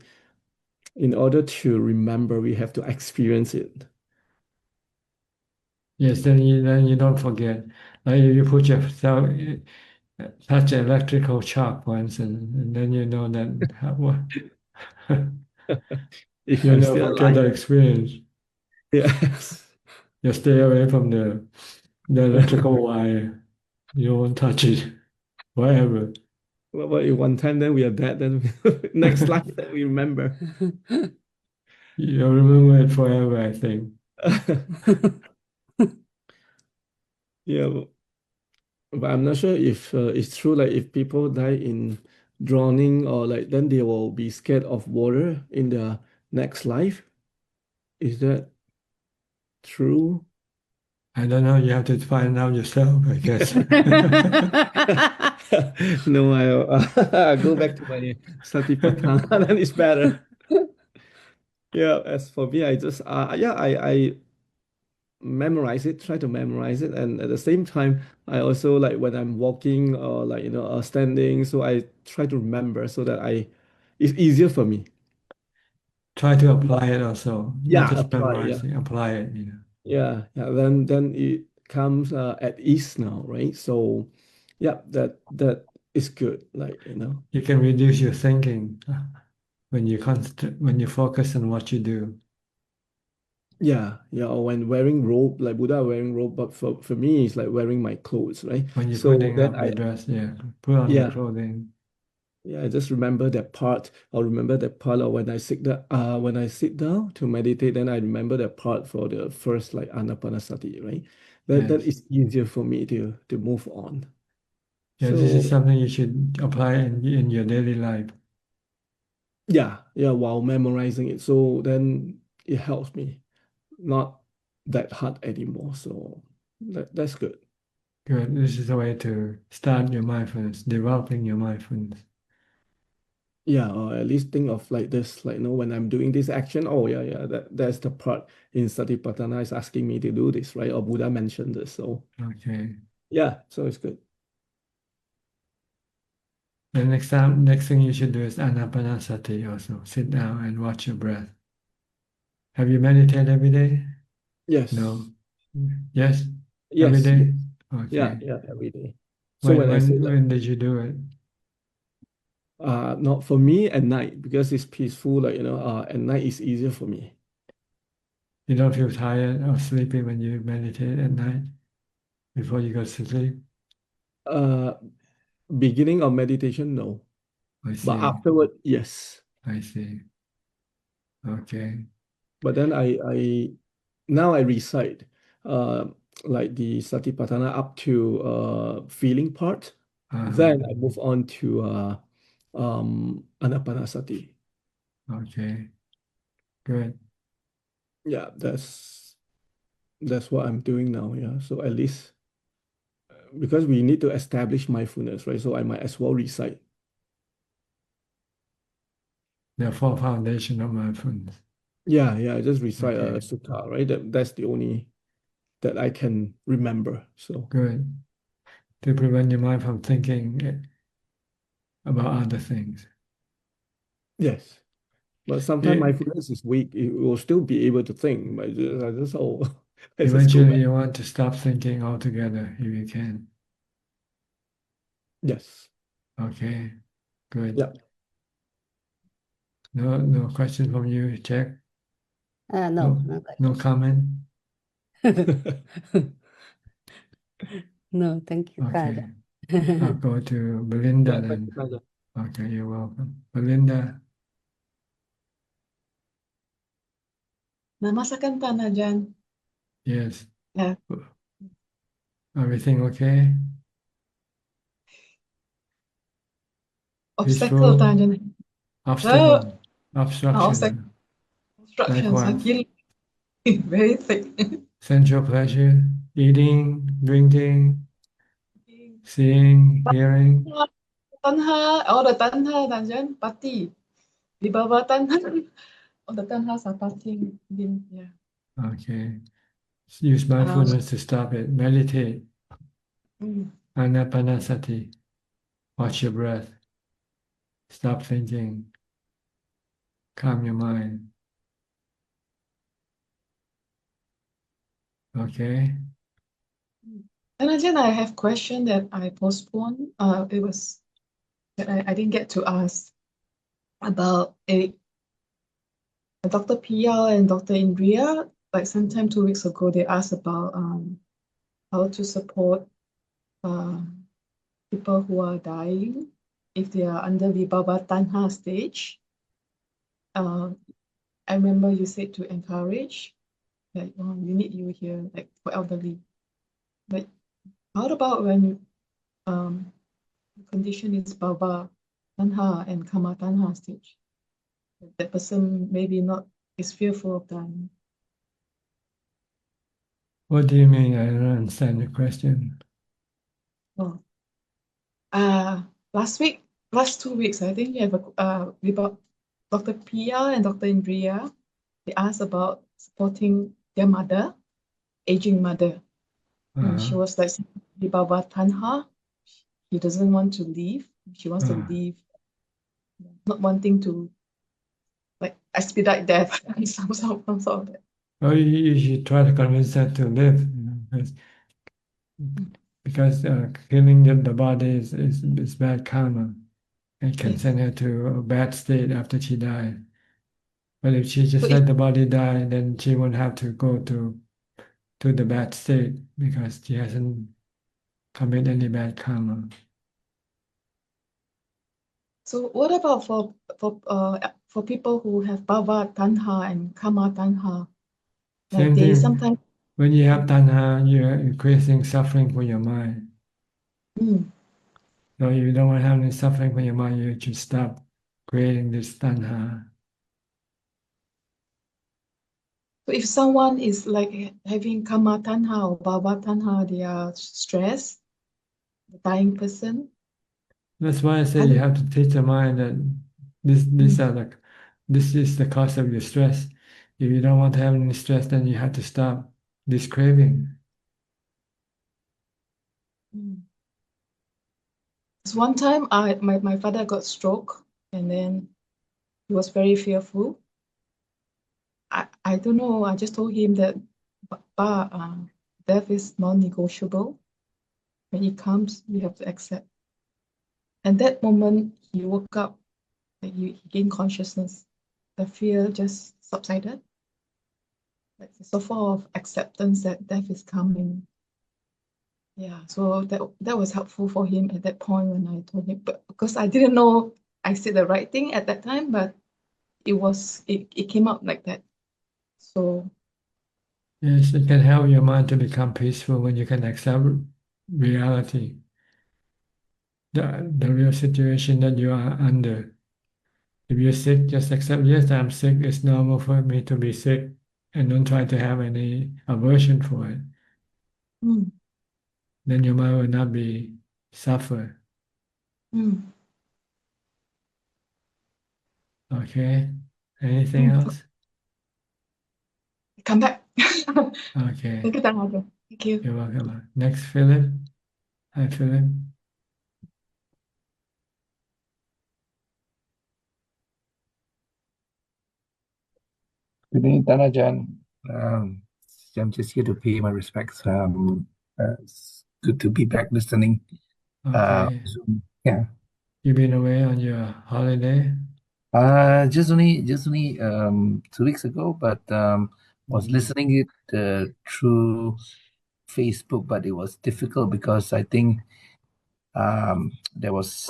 in order to remember, we have to experience it. Yes, then you don't forget. Like if you put yourself touch an electrical shock once, and then you know that what If you I'm never still forget the alive. experience. Yes. You stay away from the electrical wire. You won't touch it. Whatever. Well, if one time then we are dead, then next life that we remember. You'll remember it forever, I think. Yeah, but I'm not sure if it's true. Like if people die in drowning, or like then they will be scared of water in the next life. Is that true? I don't know. You have to find out yourself, I guess. No, I'll go back to my Satipatthana, then it's better. Yeah, as for me, I just I memorize it, try to memorize it, and at the same time, I also like when I'm walking or like standing, so I try to remember so that it's easier for me. Try to apply it also, not Yeah, just apply. Yeah, memorizing, apply it, yeah. Then it comes at ease now, right? So, yeah, that is good. Like You can reduce your thinking when when you focus on what you do. Yeah, or when wearing robe, like Buddha wearing robe, but for me, it's like wearing my clothes, right? When you're So putting then up your dress, put on your yeah, clothing. I just remember that part. I'll remember that part of when I sit down to meditate, then I remember that part for the first like Anapanasati, right? That Yes. is easier for me to move on. Yeah, this is So something you should apply in your daily life. yeah, while memorizing it. So then it helps me not that hard anymore. So that's good. Good. This is a way to start your mindfulness, developing your mindfulness. Yeah, or at least think of like this, like when I'm doing this action, oh yeah, that's the part in Satipatthana is asking me to do this, right? Or Buddha mentioned this. So Okay. yeah, so it's good. The next thing you should do is anapanasati also. Sit down and watch your breath. Have you meditated every day? Yes. No. Yes? Yes. Every day? Yeah, Okay. every day. So when I say that, When did you do it? not for me at night because it's peaceful, like at night is easier for me. You don't feel tired or sleepy when you meditate at night before you go to sleep? Beginning of meditation, no. I see. But afterward, yes. I see. Okay. But then I now I recite like the Satipatthana up to feeling part. Then I move on to Anapanasati. Okay. Good. Yeah, that's what I'm doing now. Yeah, so at least because we need to establish mindfulness, right? So I might as well recite. The full foundation of mindfulness. Yeah, I just recite Okay. a sutta, right? That's the only that I can remember. So Good. To prevent your mind from thinking about other things. yes. But sometimes mindfulness is weak. It will still be able to think, but I just let's just go Eventually, back. you want to stop thinking altogether if you can. Yes. Okay. Good. Yeah. No question from you, Jack? No question. No comment? No, thank you, Okay. Kada. I'll go to Belinda Yeah, then. thank you. Okay, you're welcome. Belinda, Namasakan Tanajan. yes. Yeah. Everything okay? Obstacle Peaceful? Tanajan. Obstacle? Obstacle. Obstruction? Like Obstructions are what? killing me. Very thick. Sensual pleasure? Eating? Drinking? Seeing? Hearing? Tanha, all the Tanha Tanajan, Pati. Vibhava Tanha. All the Tanhas are partying. Yeah. Okay. Use And I was, mindfulness to stop it. Meditate. mm, Anapanasati. Watch your breath. Stop thinking. Calm your mind. Okay? Tanajan, I have question that I postponed. It was that I didn't get to ask about Dr. Pia and Dr. Indria. Like sometime 2 weeks ago, they asked about how to support people who are dying if they are under Vibhava Tanha stage. I remember you said to encourage, like, oh, we need you here, like for elderly. But how about when the condition is Bhava Tanha and Kama Tanha stage? That person maybe not is fearful of dying. What do you mean? I don't understand the question. Oh. Last 2 weeks, I think we have about Dr. Pia and Dr. Indria. They asked about supporting their mother, aging mother. And she was like, Baba Tanha, he doesn't want to leave. She wants to leave, not wanting to like expedite death and some sort of that. Well, you should try to convince her to live, because killing the body is bad karma. It can send her to a bad state after she dies. But if she just let the body die, then she won't have to go to the bad state because she hasn't committed any bad karma. So what about for people who have Bhava Tanha and Kama Tanha? Like Same they thing. sometimes When you have tanha, you're increasing suffering for your mind. So if you don't want to have any suffering for your mind, you should stop creating this tanha. So if someone is like having Kama Tanha or Bhava Tanha, they are stressed, the dying person. That's why I say you have to teach the mind that this is the cause of your stress. If you don't want to have any stress, then you have to stop this craving. Because one time my father got stroke and then he was very fearful. I don't know, I just told him that death is non-negotiable. When it comes, you have to accept. And that moment he woke up, like he gained consciousness. The fear just subsided. Like it's a form of acceptance that death is coming. Yeah, so that was helpful for him at that point when I told him, but because I didn't know I said the right thing at that time, but it came out like that. So Yes, it can help your mind to become peaceful when you can accept reality, the real situation that you are under. If you're sick, just accept, yes, I'm sick. It's normal for me to be sick, and don't try to have any aversion for it. Then your mind will not be suffer. Okay. Anything else? Come back. Okay. Thank you, Tanaja. Thank you. You're welcome. Next, Philip. Hi, Philip. Good evening, Danajan. I'm just here to pay my respects. It's good to be back listening. Okay. Zoom. Yeah. You've been away on your holiday? Just only 2 weeks ago, but was listening it through Facebook, but it was difficult because I think there was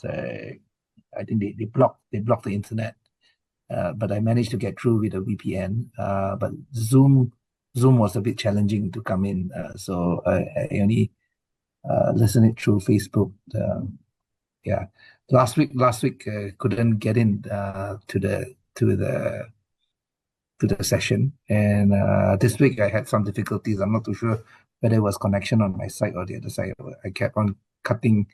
a, I think they blocked the internet, but I managed to get through with a VPN. But Zoom was a bit challenging to come in, so I only listened it through Facebook. Yeah, last week couldn't get in to the session, and this week I had some difficulties. I'm not too sure whether it was connection on my side or the other side. I kept on cutting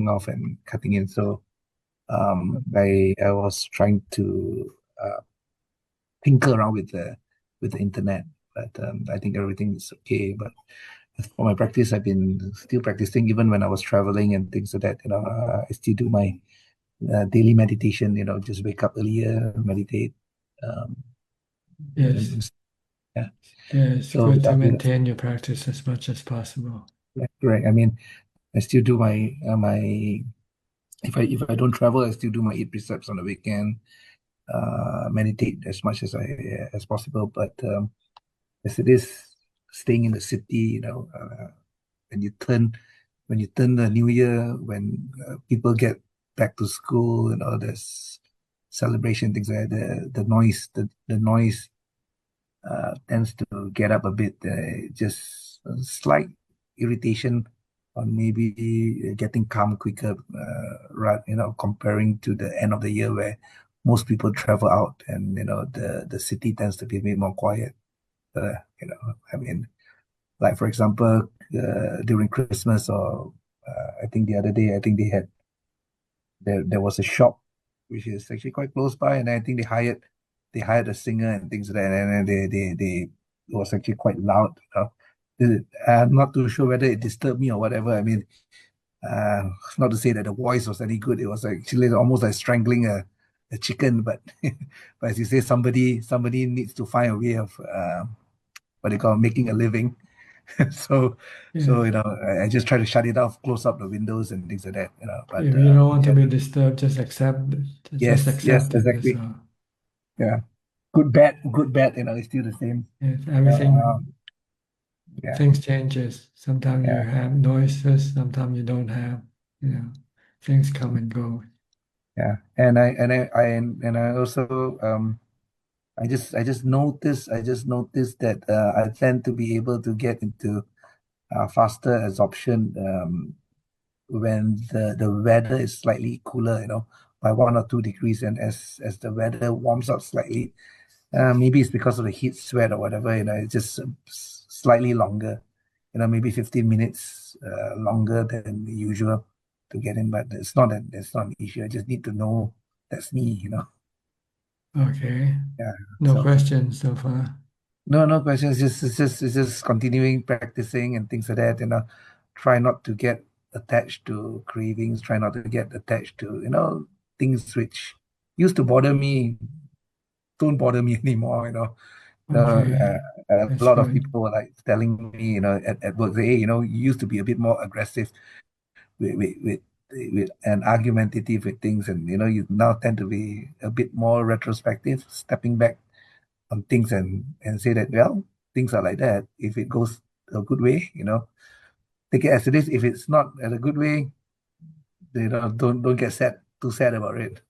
off and cutting in. So I was trying to tinker around with the internet, but I think everything is okay. But for my practice, I've been still practicing even when I was traveling and things like that. I still do my daily meditation. Just wake up earlier, meditate. Yes. Yeah. Yeah, it's So good to without maintain your practice as much as possible. Yeah, correct. I mean, I still do my if I don't travel, I still do my 8 precepts on the weekend. Meditate as much as possible. But as it is staying in the city, when you turn the new year, when people get back to school, there's celebration, things like that, the noise tends to get up a bit. Just a slight irritation on maybe getting calm quicker, right? Comparing to the end of the year where most people travel out and the city tends to be a bit more quiet. I mean, like for example, during Christmas or I think the other day, I think there was a shop which is actually quite close by, and I think they hired a singer and things like that, and then it was actually quite loud. I'm not too sure whether it disturbed me or whatever. I mean, not to say that the voice was any good. It was actually almost like strangling a chicken, but but as you say, somebody needs to find a way of what they call making a living. So I just try to shut it off, close up the windows and things like that. But If you don't want to be disturbed, just accept it. yes, Just yes, accept it. That's exactly. all. Yeah, good, bad, it's still the same. Yes, everything, Yeah, things changes. Sometimes you yeah, have noises, sometimes you don't have. Things come and go. yeah. And I also I just noticed that I tend to be able to get into faster absorption when the weather is slightly cooler, by 1 or 2 degrees, and as the weather warms up slightly, maybe it's because of the heat sweat or whatever, it's just slightly longer, maybe 15 minutes longer than usual to get in, but it's not an issue. I just need to know that's me. Okay. Yeah. No So questions so far. no questions. It's just continuing practicing and things like that. Try not to get attached to cravings. Try not to get attached to things which used to bother me. Don't bother me anymore. Okay. A That's lot of good. people were like telling me, at work, say, hey, you used to be a bit more aggressive with and argumentative with things, and you now tend to be a bit more retrospective, stepping back on things and say that, well, things are like that. If it goes a good way, take it as it is. If it's not at a good way, don't get too sad about it.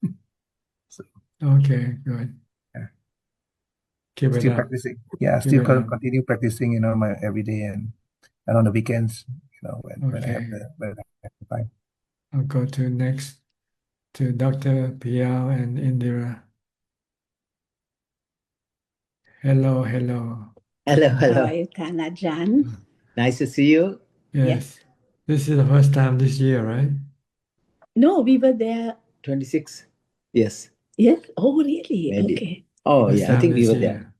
So Okay, good. yeah, Keep it still up. practicing. Yeah, Keep still it up. continue practicing. My every day and on the weekends. When I have Okay. the time. I'll go to next to Dr. Piao and Indira. Hello. Hello, How hello. are you, Ajahn? Nice to see you. Yes. This is the first time this year, right? No, we were there. 26. Yes. Yes. Oh, really? Maybe. Okay. Oh, First yeah. I time think we this were year. there.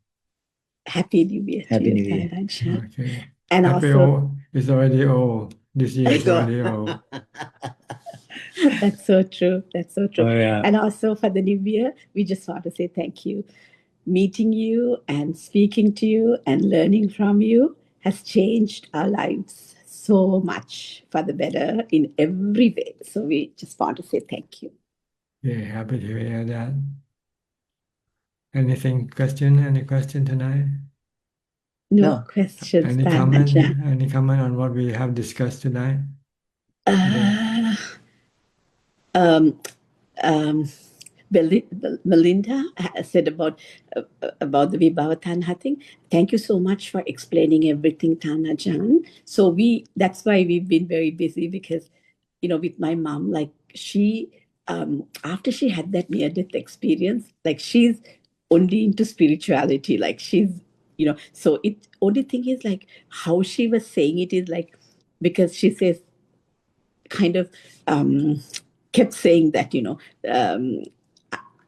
Happy New Year to Happy you, New Year. Ajahn. Okay. And Happy also, old. It's already old. This year is already old. that's so true. That's so true. Oh, yeah. And also for the New Year, we just want to say thank you. Meeting you and speaking to you and learning from you has changed our lives so much for the better in every way. So we just want to say thank you. Yeah, happy to hear that. Any question tonight? No No. questions, Any Tan comment? Ajahn. Any comment on what we have discussed tonight? Uh, um, um, Melinda said about the Vibhavatana thing. Thank you so much for explaining everything, Tan Ajahn. So that's why we've been very busy because, with my mom, like she, after she had that near-death experience, like she's only into spirituality, like she's, so it only thing is like how she was saying it is like, because she says, kind of kept saying that,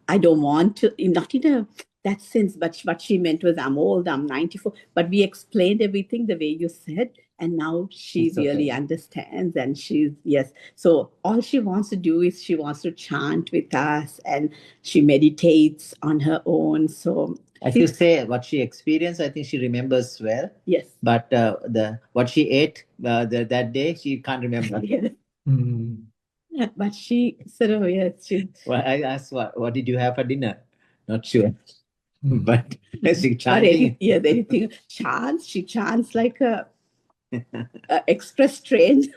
I don't want to, not in that sense, but what she meant was, I'm old, I'm 94. But we explained everything the way you said, and now she It's okay. really understands, and she's, yes. So all she wants to do is she wants to chant with us, and she meditates on her own. So As you say, what she experienced, I think she remembers well. Yes. But what she ate that day, she can't remember. Yes. But she sort of, yes, she. Well, I asked, what did you have for dinner? Not sure. But she Or chanting. anything chants. She chants like a express train.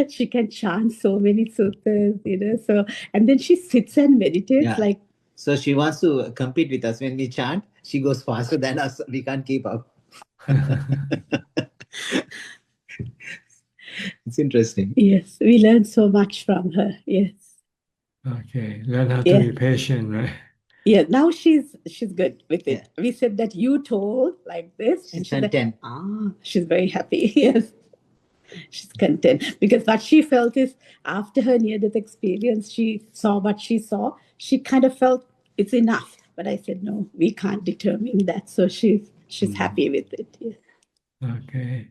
She can chant so many sutras, So, and then she sits and meditates Yeah. like. So she wants to compete with us. When we chant, she goes faster than us. We can't keep up. It's interesting. Yes, we learn so much from her. Yes. Okay, learn how to Yeah. be patient, right? Yeah, now she's good with it. We said that you told like this, and She's she's like, content. she's very happy. Yes, she's content because what she felt is after her near-death experience, she saw what she saw. She kind of felt it's enough. But I said, no, we can't determine that. So she's happy with it. Yes. Okay.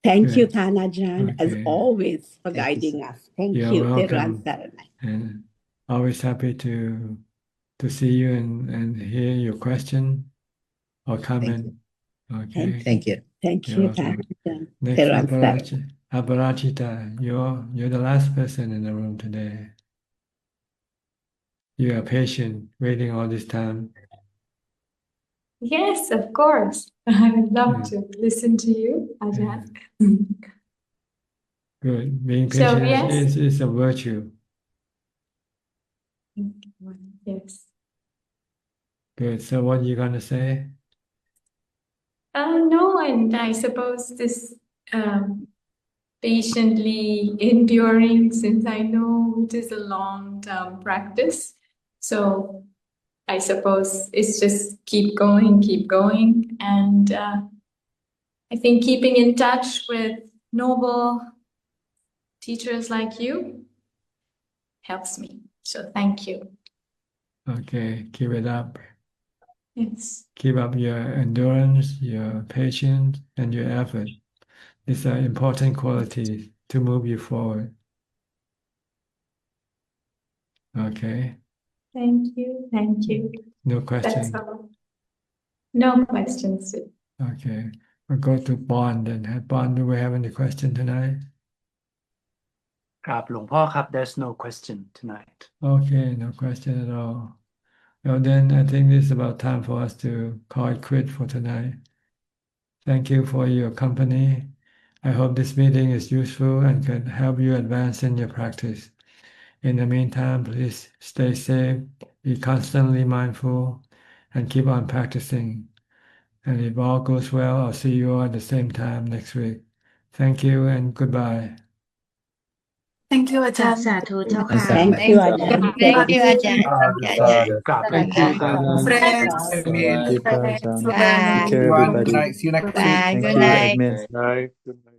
Thank you, Good. Tan Ajahn, as Okay. always, for Thank you, guiding sir. us. Thank You're you. welcome. Teruan Saranai. And always happy to see you and hear your question or comment. Okay. Thank you. Thank You're you, welcome. Tan Ajahn. Next, Teruan Saranai. Aparajita, you're the last person in the room today. You are patient, waiting all this time. Yes, of course. I would love to listen to you, Ajahn. Good. Being So, patient yes. is a virtue. Yes. Good. So what are you going to say? No, and I suppose this patiently enduring, since I know it is a long-term practice. So I suppose it's just keep going. And I think keeping in touch with noble teachers like you helps me. So thank you. Okay, keep it up. Yes. Keep up your endurance, your patience, and your effort. These are important qualities to move you forward. Okay. Thank you. No questions. That's all. No questions. Okay. We'll go to Bond then. Bond, do we have any question tonight? ครับหลวงพ่อครับ there's no question tonight. Okay, no question at all. Well, then I think this is about time for us to call it quit for tonight. Thank you for your company. I hope this meeting is useful and can help you advance in your practice. In the meantime, please stay safe, be constantly mindful, and keep on practicing. And if all goes well, I'll see you all at the same time next week. Thank you and goodbye. Thank you, Ajahn. สาธุเจ้าค่ะ Thank you, Ajahn. Thank you, Ajahn. Thank you, Ajahn. Friends. Thank you, Ajahn. Bye. Take care, everybody. Good night. See you next week. Bye. Thank Good you, night. admin. Bye. Good night.